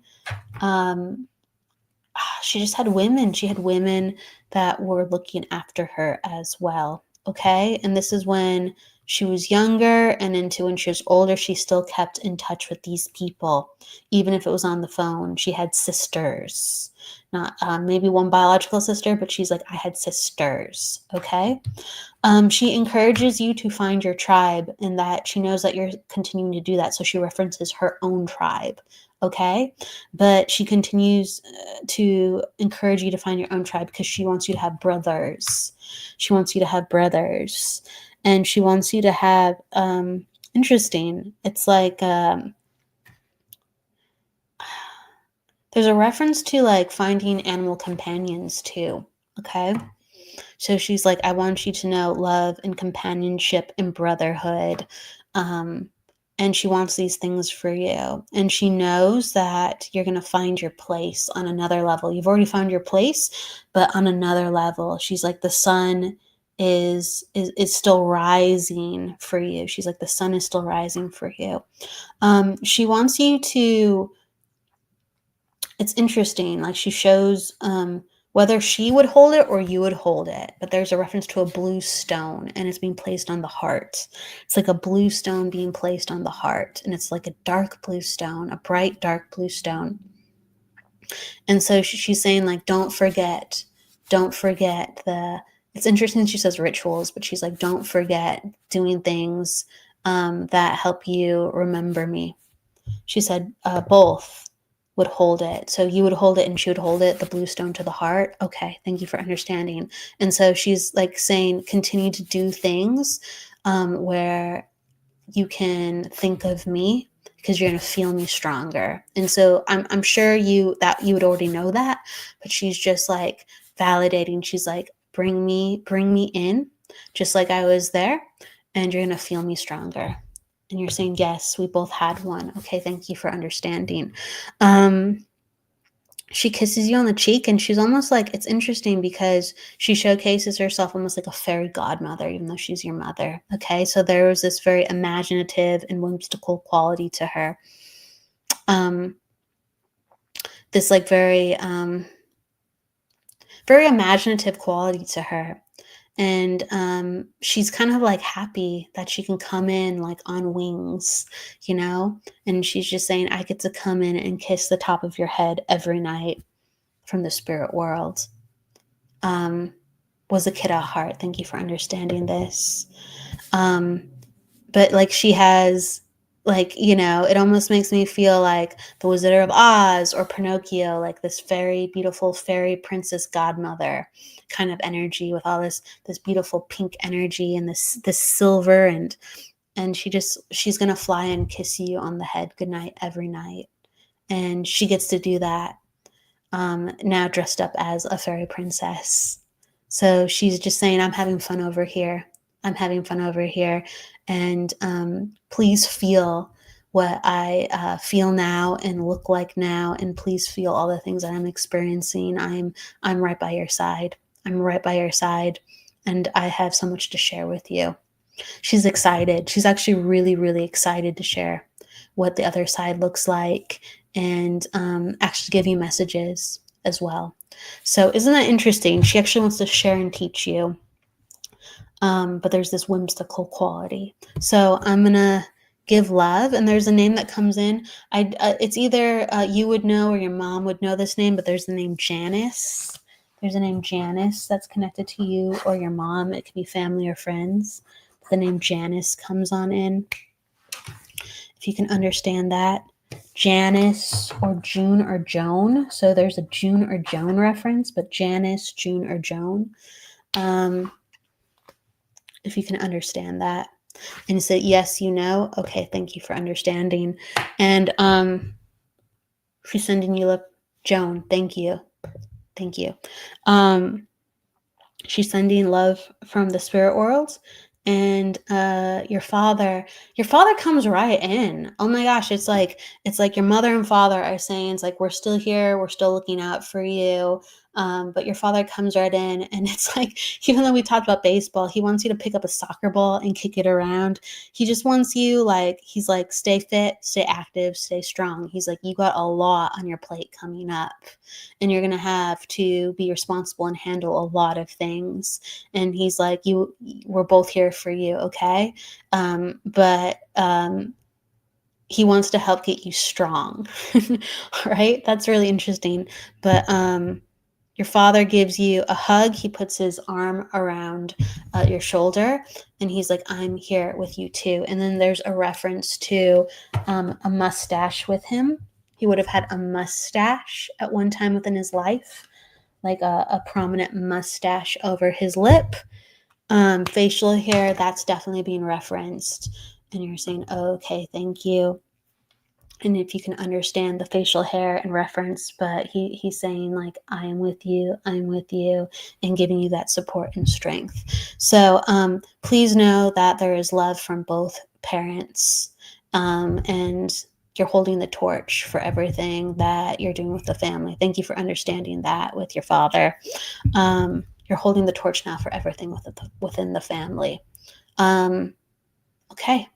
B: She just had women. She had women that were looking after her as well. Okay. And this is when she was younger, and into when she was older, she still kept in touch with these people, even if it was on the phone. She had sisters, not maybe one biological sister, but she's like, I had sisters. Okay. She encourages you to find your tribe, and that she knows that you're continuing to do that. So she references her own tribe. Okay. But she continues to encourage you to find your own tribe because she wants you to have brothers. She wants you to have brothers. And she wants you to have, interesting. It's like, there's a reference to like finding animal companions too. Okay. So she's like, I want you to know love and companionship and brotherhood. and she wants these things for you. And she knows that you're going to find your place on another level. You've already found your place, but on another level. She's like, the sun is still rising for you. She's like, the sun is still rising for you. She wants you to, it's interesting, like she shows whether she would hold it or you would hold it, but there's a reference to a blue stone and it's being placed on the heart. It's like a blue stone being placed on the heart, and it's like a dark blue stone, a bright dark blue stone. And so she's saying, like, don't forget it's interesting she says rituals, but she's like, don't forget doing things that help you remember me. She said both would hold it. So you would hold it and she would hold it, the blue stone to the heart. Okay, thank you for understanding. And so she's like saying, continue to do things where you can think of me, because you're going to feel me stronger. And so I'm sure you would already know that, but she's just like validating. She's like, bring me in, just like I was there, and you're going to feel me stronger. And you're saying, yes, we both had one. Okay, thank you for understanding. She kisses you on the cheek, and she's almost like, it's interesting because she showcases herself almost like a fairy godmother, even though she's your mother. Okay, so there was this very imaginative and whimsical quality to her. This like very imaginative quality to her. And she's kind of like happy that she can come in like on wings, you know? And she's just saying, I get to come in and kiss the top of your head every night from the spirit world. Was a kid at heart. Thank you for understanding this. But like she has, like, you know, it almost makes me feel like the Wizard of Oz or Pinocchio, like this very beautiful fairy princess godmother kind of energy with all this beautiful pink energy and this silver, and she's gonna fly and kiss you on the head goodnight every night. And she gets to do that now dressed up as a fairy princess. So she's just saying, I'm having fun over here. I'm having fun over here. And please feel what I feel now and look like now. And please feel all the things that I'm experiencing. I'm right by your side. I'm right by your side. And I have so much to share with you. She's excited. She's actually really, really excited to share what the other side looks like, and actually give you messages as well. So isn't that interesting? She actually wants to share and teach you. But there's this whimsical quality. So I'm going to give love, and there's a name that comes in. It's either you would know or your mom would know this name, but there's the name Janice. There's a name Janice that's connected to you or your mom. It could be family or friends. The name Janice comes on in. If you can understand that. Janice or June or Joan. So there's a June or Joan reference, but Janice, June or Joan. If you can understand that. And you say, yes, you know. Okay, thank you for understanding. And she's sending you love. Joan, thank you. Thank you. She's sending love from the spirit world. And your father comes right in. Oh my gosh, it's like your mother and father are saying, it's like, we're still here, we're still looking out for you. But your father comes right in, and it's like, even though we talked about baseball, he wants you to pick up a soccer ball and kick it around. He just wants you, like, he's like, stay fit, stay active, stay strong. He's like, you got a lot on your plate coming up, and you're going to have to be responsible and handle a lot of things. And he's like, we're both here for you. Okay. But he wants to help get you strong. Right. That's really interesting. But, your father gives you a hug. He puts his arm around your shoulder, and he's like, I'm here with you too. And then there's a reference to a mustache with him. He would have had a mustache at one time within his life, like a prominent mustache over his lip. Facial hair, that's definitely being referenced. And you're saying, oh, okay, thank you. And if you can understand the facial hair and reference, but he's saying, like, I am with you, and giving you that support and strength. So please know that there is love from both parents, and you're holding the torch for everything that you're doing with the family. Thank you for understanding that with your father. You're holding the torch now for everything within the family. Okay.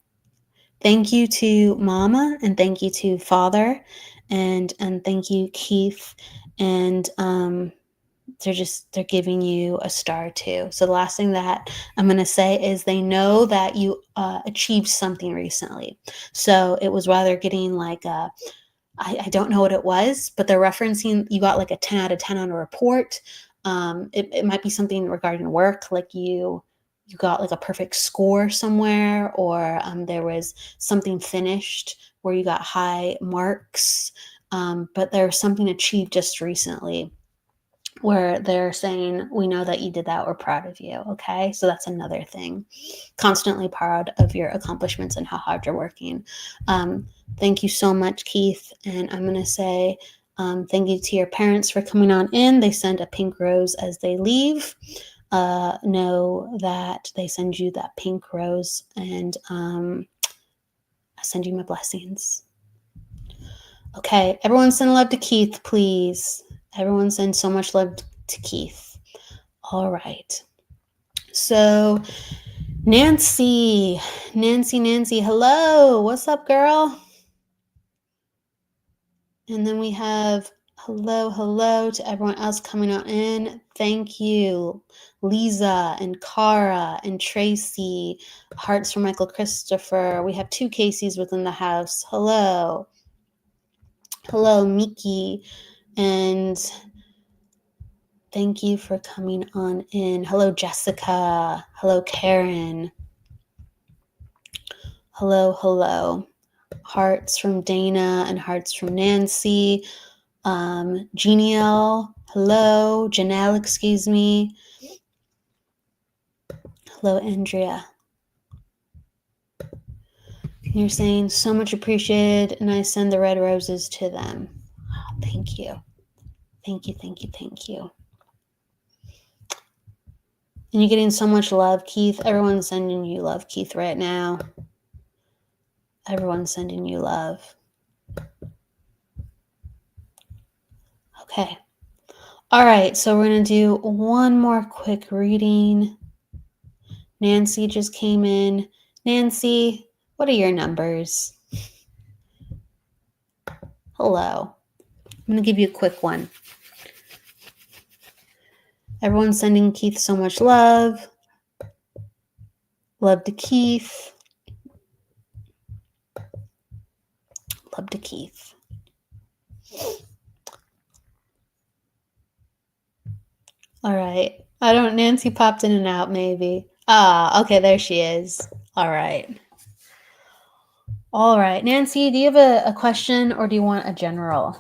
B: Thank you to Mama, and thank you to Father, and thank you, Keith. And they're giving you a star too. So the last thing that I'm going to say is they know that you achieved something recently. So it was rather getting like I don't know what it was, but they're referencing you got like a 10 out of 10 on a report. It might be something regarding work, like you got like a perfect score somewhere, or there was something finished where you got high marks. But there's something achieved just recently where they're saying, we know that you did that, we're proud of you. Okay, so that's another thing. Constantly proud of your accomplishments and how hard you're working. Thank you so much, Keith. And I'm going to say thank you to your parents for coming on in. They send a pink rose as they leave. Know that they send you that pink rose, and I send you my blessings. Okay, everyone send love to Keith, please. Everyone send so much love to Keith. All right. So, Nancy, hello. What's up, girl? And then we have hello to everyone else coming on in. Thank you, Lisa and Cara and Tracy. Hearts for Michael Christopher. We have 2 Caseys within the house. Hello, Miki. And thank you for coming on in. Hello, Jessica. Hello, Karen. Hello. Hearts from Dana and hearts from Nancy. Geniel. Hello. Janelle, excuse me. Hello, Andrea. You're saying so much appreciated, and I send the red roses to them. Oh, thank you. Thank you. And you're getting so much love, Keith. Everyone's sending you love, Keith, right now. Everyone's sending you love. Okay. All right, so we're going to do one more quick reading. Nancy just came in. Nancy, what are your numbers? Hello. I'm going to give you a quick one. Everyone's sending Keith so much love. Love to Keith. Love to Keith. All right. Nancy popped in and out maybe. Okay, there she is. All right. Nancy, do you have a question, or do you want a general?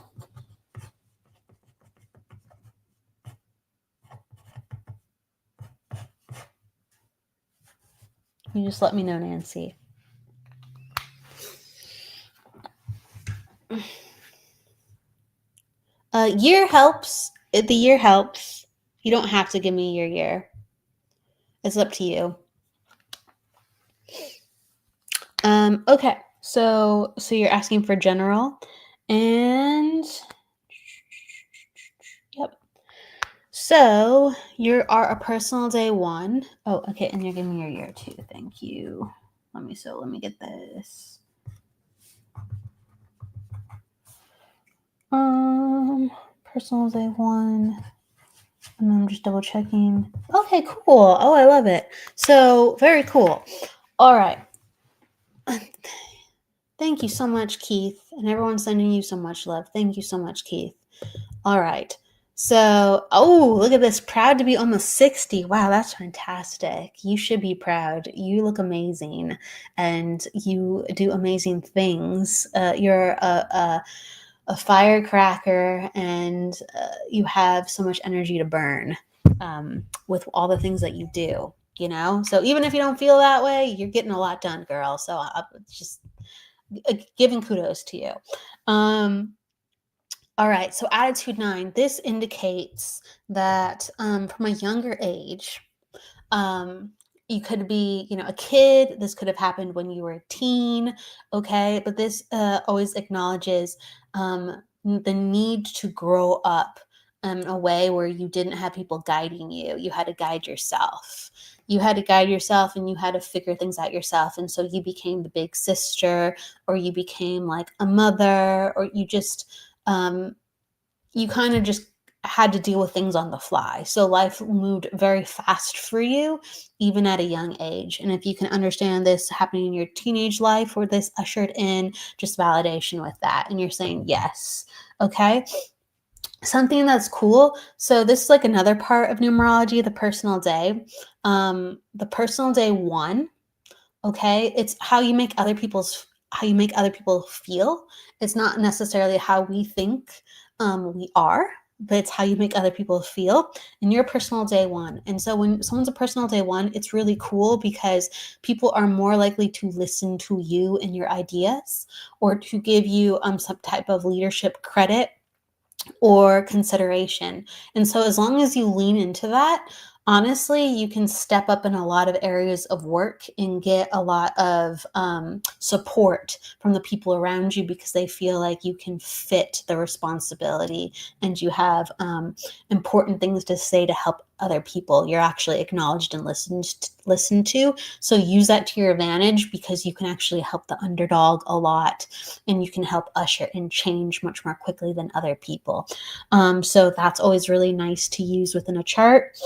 B: You just let me know, Nancy. Year helps. The year helps. You don't have to give me your year. It's up to you. Okay. So you're asking for general, and yep. So you are a personal day 1. Oh, okay, and you're giving me your year 2. Thank you. Let me get this. Personal day 1. And I'm just double checking. Okay, cool. Oh, I love it. So very cool. All right. Thank you so much, Keith. And everyone's sending you so much love. Thank you so much, Keith. All right. So, look at this. Proud to be almost 60. Wow, that's fantastic. You should be proud. You look amazing and you do amazing things. You're a firecracker, and you have so much energy to burn with all the things that you do, So even if you don't feel that way, you're getting a lot done, girl. So I'm just giving kudos to you. All right, so attitude 9. This indicates that from a younger age, you could be, a kid. This could have happened when you were a teen. Okay. But this always acknowledges the need to grow up in a way where you didn't have people guiding you. You had to guide yourself. You had to guide yourself and you had to figure things out yourself. And so you became the big sister, or you became like a mother, or you kind of just had to deal with things on the fly. So life moved very fast for you, even at a young age. And if you can understand this happening in your teenage life, or this ushered in, just validation with that. And you're saying yes. Okay. Something that's cool. So this is like another part of numerology, the personal day. The personal day 1. Okay, it's how you make other people feel. It's not necessarily how we think we are, but it's how you make other people feel in your personal day 1. And so when someone's a personal day 1, it's really cool because people are more likely to listen to you and your ideas, or to give you some type of leadership credit or consideration. And so as long as you lean into that, honestly, you can step up in a lot of areas of work and get a lot of support from the people around you, because they feel like you can fit the responsibility and you have important things to say to help other people. You're actually acknowledged and listened to. So use that to your advantage, because you can actually help the underdog a lot, and you can help usher in change much more quickly than other people. So that's always really nice to use within a chart.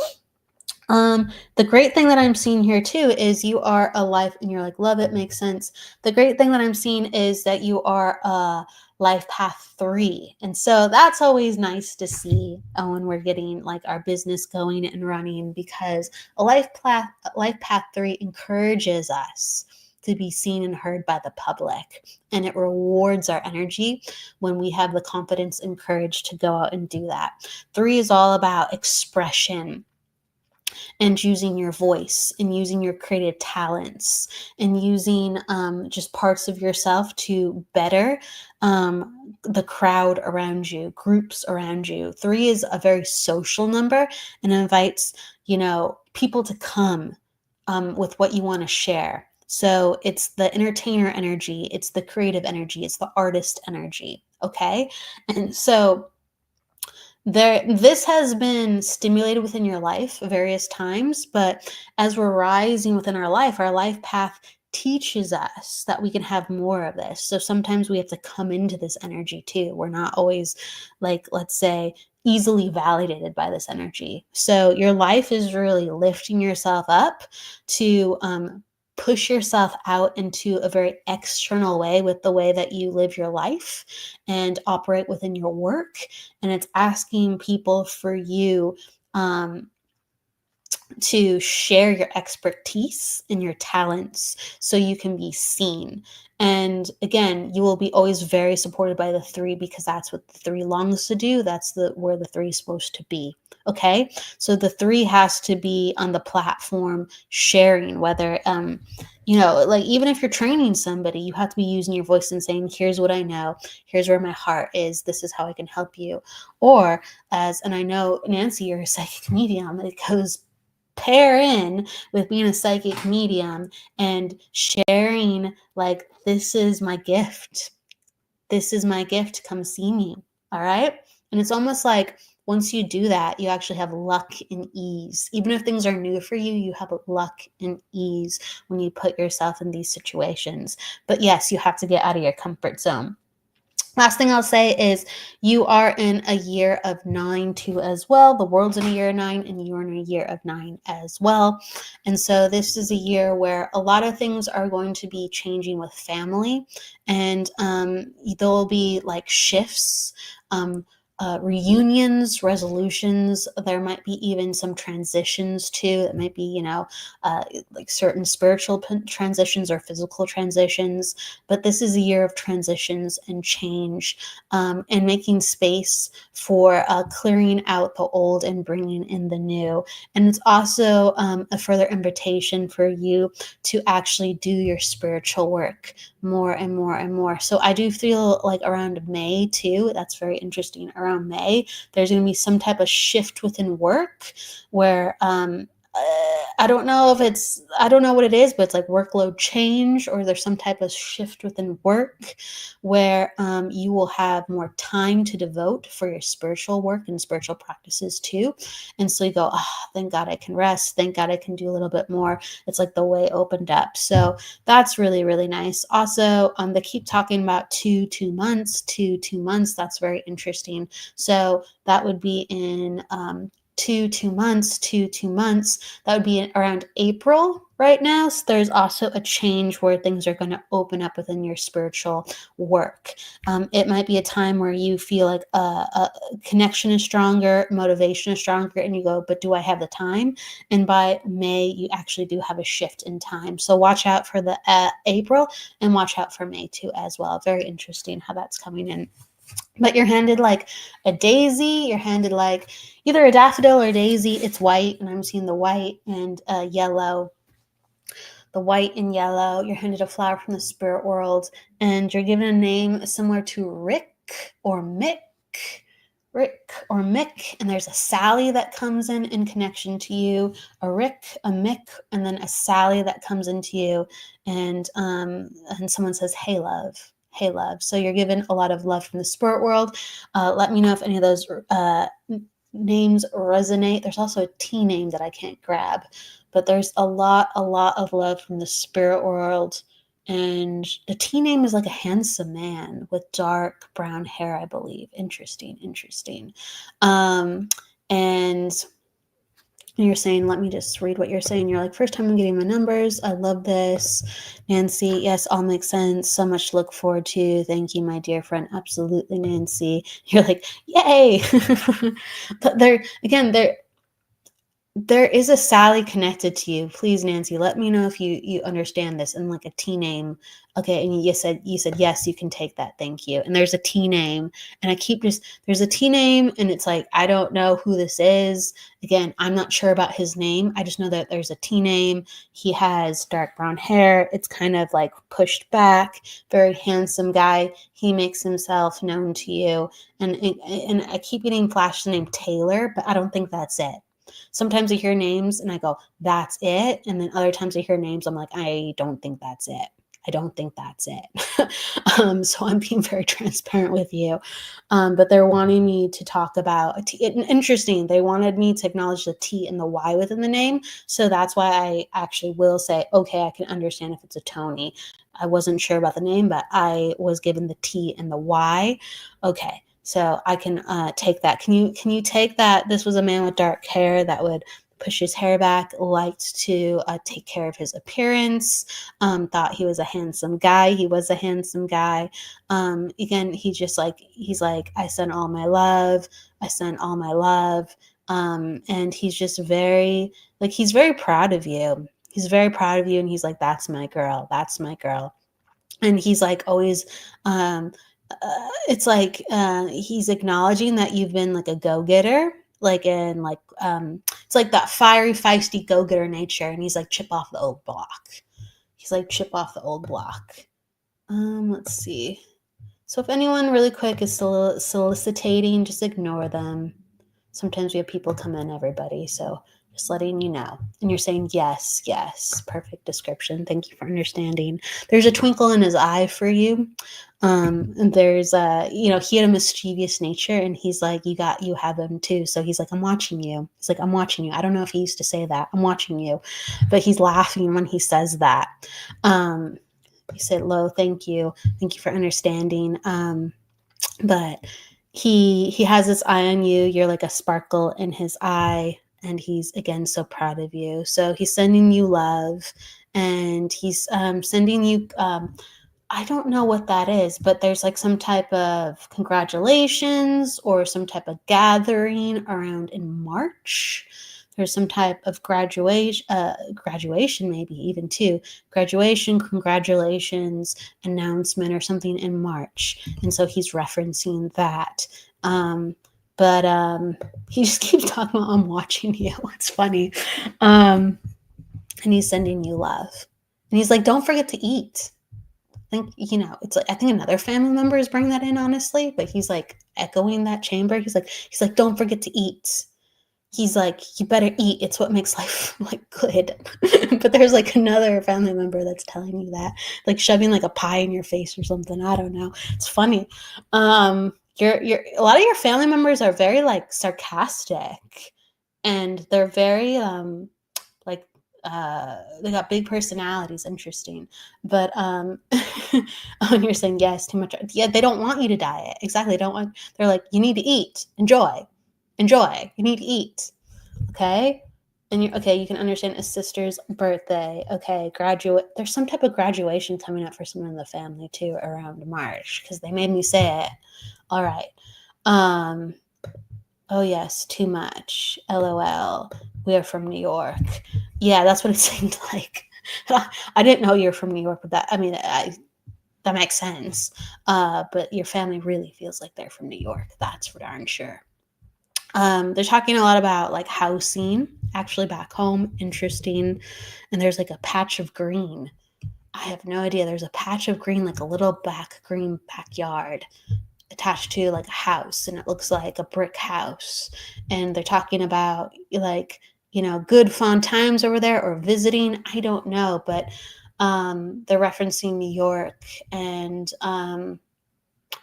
B: The great thing that I'm seeing here too is you are a life, and you're like, love it, makes sense. The great thing that I'm seeing is that you are a life path 3. And so that's always nice to see when we're getting like our business going and running, because a life path 3 encourages us to be seen and heard by the public. And it rewards our energy when we have the confidence and courage to go out and do that. 3 is all about expression, and using your voice, and using your creative talents, and using just parts of yourself to better the crowd around you, groups around you. 3 is a very social number, and invites, people to come with what you want to share. So it's the entertainer energy, it's the creative energy, it's the artist energy. Okay. And so this has been stimulated within your life various times, but as we're rising within our life path teaches us that we can have more of this. So sometimes we have to come into this energy too. We're not always, like, let's say, easily validated by this energy. So your life is really lifting yourself up to push yourself out into a very external way with the way that you live your life and operate within your work. And it's asking people for you to share your expertise and your talents so you can be seen. And again, you will be always very supported by the 3, because that's what the 3 longs to do. That's where the 3 is supposed to be. Okay. So the 3 has to be on the platform sharing, whether, like, even if you're training somebody, you have to be using your voice and saying, here's what I know. Here's where my heart is. This is how I can help you. Or and I know, Nancy, you're a psychic medium. It goes pair in with being a psychic medium and sharing, like, this is my gift. This is my gift. Come see me. All right. And it's almost like once you do that, you actually have luck and ease. Even if things are new for you, you have luck and ease when you put yourself in these situations. But yes, you have to get out of your comfort zone. Last thing I'll say is you are in a year of 9 too as well. The world's in a year of 9, and you're in a year of 9 as well. And so this is a year where a lot of things are going to be changing with family, and there'll be like shifts, reunions, resolutions. There might be even some transitions too. It might be, like certain spiritual transitions or physical transitions. But this is a year of transitions and change, and making space for clearing out the old and bringing in the new. And it's also a further invitation for you to actually do your spiritual work more and more and more. So I do feel like around May too, that's very interesting. Around May, there's going to be some type of shift within work where I don't know if it's, I don't know what it is, but it's like workload change, or there's some type of shift within work where you will have more time to devote for your spiritual work and spiritual practices too. And so you go, oh, thank God I can rest. Thank God I can do a little bit more. It's like the way opened up. So that's really, really nice. Also, they keep talking about 2 months, 2 months. That's very interesting. So that would be in 2 months, 2 months. That would be around April right now. So there's also a change where things are going to open up within your spiritual work. It might be a time where you feel like a connection is stronger, motivation is stronger, and you go, but do I have the time? And by May, you actually do have a shift in time. So watch out for the April, and watch out for May too as well. Very interesting how that's coming in. But you're handed like a daisy, you're handed like either a daffodil or a daisy. It's white, and I'm seeing the white and yellow. The white and yellow. You're handed a flower from the spirit world, and you're given a name similar to Rick or Mick. Rick or Mick, and there's a Sally that comes in connection to you, a Rick, a Mick, and then a Sally that comes into you, and someone says, "Hey, love." Hey, love. So you're given a lot of love from the spirit world. Let me know if any of those names resonate. There's also a T name that I can't grab, but there's a lot of love from the spirit world. And the T name is like a handsome man with dark brown hair, I believe. Interesting. And you're saying, let me just read what you're saying. You're like, first time I'm getting my numbers. I love this. Nancy, yes, all makes sense. So much to look forward to. Thank you, my dear friend. Absolutely, Nancy. You're like, yay. But there is a Sally connected to you. Please, Nancy, let me know if you understand this. And like a T name. Okay, and you said yes, you can take that. Thank you. And there's a T name, and I keep there's a T name, and it's like I don't know who this is. Again, I'm not sure about his name. I just know that there's a T name. He has dark brown hair. It's kind of like pushed back. Very handsome guy. He makes himself known to you, and I keep getting flashed the name Taylor, but I don't think that's it. Sometimes I hear names and I go, that's it. And then other times I hear names, I'm like, I don't think that's it. I don't think that's it. So I'm being very transparent with you. But they're wanting me to talk about interesting. They wanted me to acknowledge the T and the Y within the name. So that's why I actually will say, okay, I can understand if it's a Tony. I wasn't sure about the name, but I was given the T and the Y. Okay. So I can take that. Can you take that? This was a man with dark hair that would push his hair back, liked to take care of his appearance, thought he was a handsome guy. He was a handsome guy. Again, he's like, I send all my love. I send all my love. And he's just he's very proud of you. He's very proud of you. And he's like, that's my girl. That's my girl. And he's like always, it's like he's acknowledging that you've been like a go-getter, it's like that fiery, feisty go-getter nature, and he's like chip off the old block. He's like chip off the old block. Let's see. So if anyone really quick is soliciting, just ignore them. Sometimes we have people come in, everybody. So just letting you know. And you're saying, yes, perfect description. Thank you for understanding. There's a twinkle in his eye for you. And there's he had a mischievous nature, and he's like, you have him too. So he's like, I'm watching you. He's like, I'm watching you. I don't know if he used to say that. I'm watching you. But he's laughing when he says that. He said, Lo, thank you. Thank you for understanding. But he has this eye on you. You're like a sparkle in his eye, and he's again so proud of you. So he's sending you love, and he's sending you I don't know what that is, but there's like some type of congratulations or some type of gathering around in March. There's some type of graduation, maybe even too. Graduation, congratulations, announcement or something in March. And so he's referencing that. But he just keeps talking about, I'm watching you. It's funny. And he's sending you love. And he's like, don't forget to eat. I think, it's like, I think another family member is bringing that in, honestly, but he's like echoing that chamber. He's like, don't forget to eat. he's like, you better eat. It's what makes life like good. But there's like another family member that's telling you that, like shoving like a pie in your face or something. I don't know. It's funny. You're a lot of your family members are very like sarcastic, and they're very like they got big personalities. Interesting. But when you're saying yes too much, yeah, they don't want you to diet. Exactly. They don't want. They're like, you need to eat. Enjoy. You need to eat. Okay. And you okay, you can understand a sister's birthday. Okay, graduate. There's some type of graduation coming up for someone in the family too around March, because they made me say it. All right. Um, oh yes, too much. LOL. We are from New York. Yeah, that's what it seemed like. I didn't know you're from New York, but that makes sense. But your family really feels like they're from New York. That's for darn sure. They're talking a lot about like housing actually back home. Interesting. And there's like a patch of green. I have no idea. There's a patch of green, like a little green backyard attached to like a house, and it looks like a brick house. And they're talking about like, good fun times over there or visiting. I don't know, but they're referencing New York, and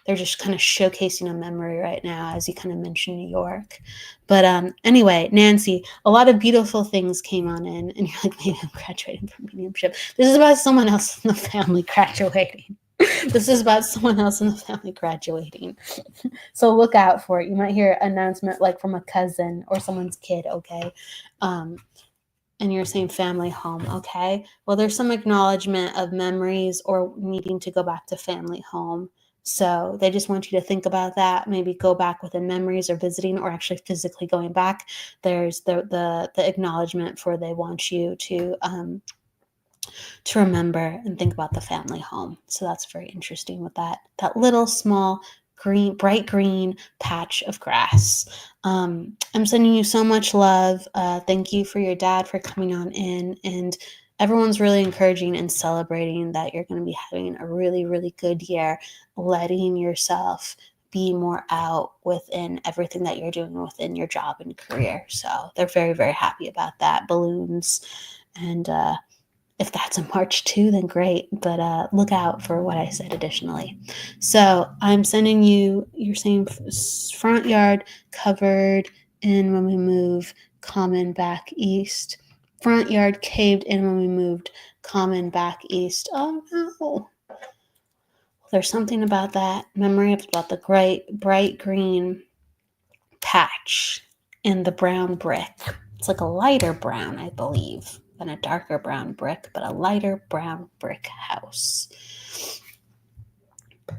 B: they're just kind of showcasing a memory right now as you kind of mentioned New York. But anyway, Nancy, a lot of beautiful things came on in, and you're like, maybe I'm graduating from mediumship. This is about someone else in the family graduating. This is about someone else in the family graduating. So look out for it. You might hear an announcement like from a cousin or someone's kid, okay? And you're saying family home, okay? Well, there's some acknowledgement of memories or needing to go back to family home. So they just want you to think about that. Maybe go back within memories or visiting, or actually physically going back. There's the acknowledgement for they want you to remember and think about the family home. So that's very interesting with that little small bright green patch of grass. I'm sending you so much love. Thank you for your dad for coming on in, and everyone's really encouraging and celebrating that you're going to be having a really, really good year, letting yourself be more out within everything that you're doing within your job and career. So they're very, very happy about that. Balloons. And if that's a March too, then great. But look out for what I said additionally. So I'm sending you, you're saying front yard covered in when we move, common back east. Front yard caved in when we moved, common back east. Oh no. There's something about that memory about the bright green patch in the brown brick. It's like a lighter brown, I believe, than a darker brown brick, but a lighter brown brick house.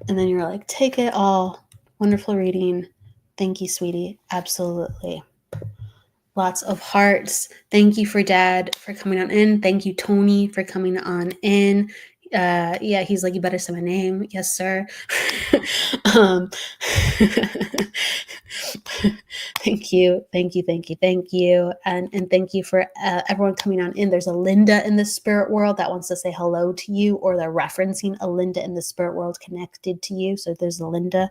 B: And then you're like, take it all. Wonderful reading. Thank you, sweetie. Absolutely. Lots of hearts. Thank you for Dad for coming on in. Thank you, Tony, for coming on in. Yeah, he's like, you better say my name. Yes, sir. Thank you. And thank you for everyone coming on in. There's a Linda in the spirit world that wants to say hello to you, or they're referencing a Linda in the spirit world connected to you. So there's a Linda.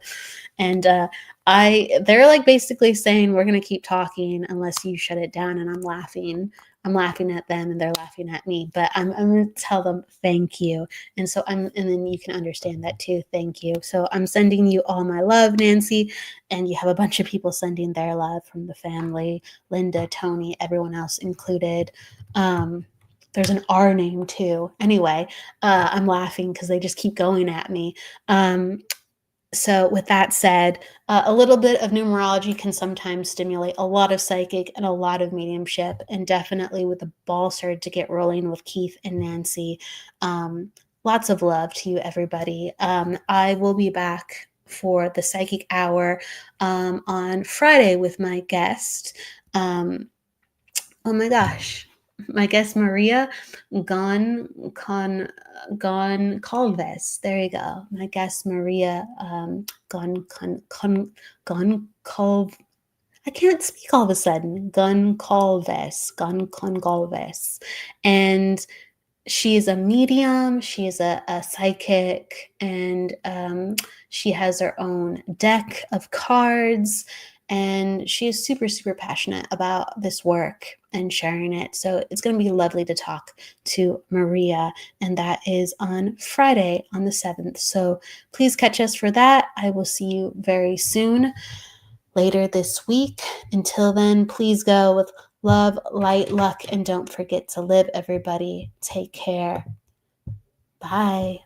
B: And they're like basically saying, we're going to keep talking unless you shut it down. And I'm laughing at them, and they're laughing at me, but I'm going to tell them thank you. And so and then you can understand that too. Thank you. So I'm sending you all my love, Nancy, and you have a bunch of people sending their love from the family, Linda, Tony, everyone else included. There's an R name too. Anyway, I'm laughing because they just keep going at me. So with that said, a little bit of numerology can sometimes stimulate a lot of psychic and a lot of mediumship, and definitely with the ball started to get rolling with Keith and Nancy. Lots of love to you, everybody. I will be back for the Psychic Hour on Friday with my guest. Oh my gosh. My guest Maria Goncalves. There you go. My guest Maria Goncalves. I can't speak all of a sudden. Goncalves. And she is a medium. She is a psychic, and she has her own deck of cards. and she is super, super passionate about this work and sharing it. So it's going to be lovely to talk to Maria, and that is on Friday on the 7th. So please catch us for that. I will see you very soon, later this week. Until then, please go with love, light, luck, and don't forget to live, everybody. Take care. Bye.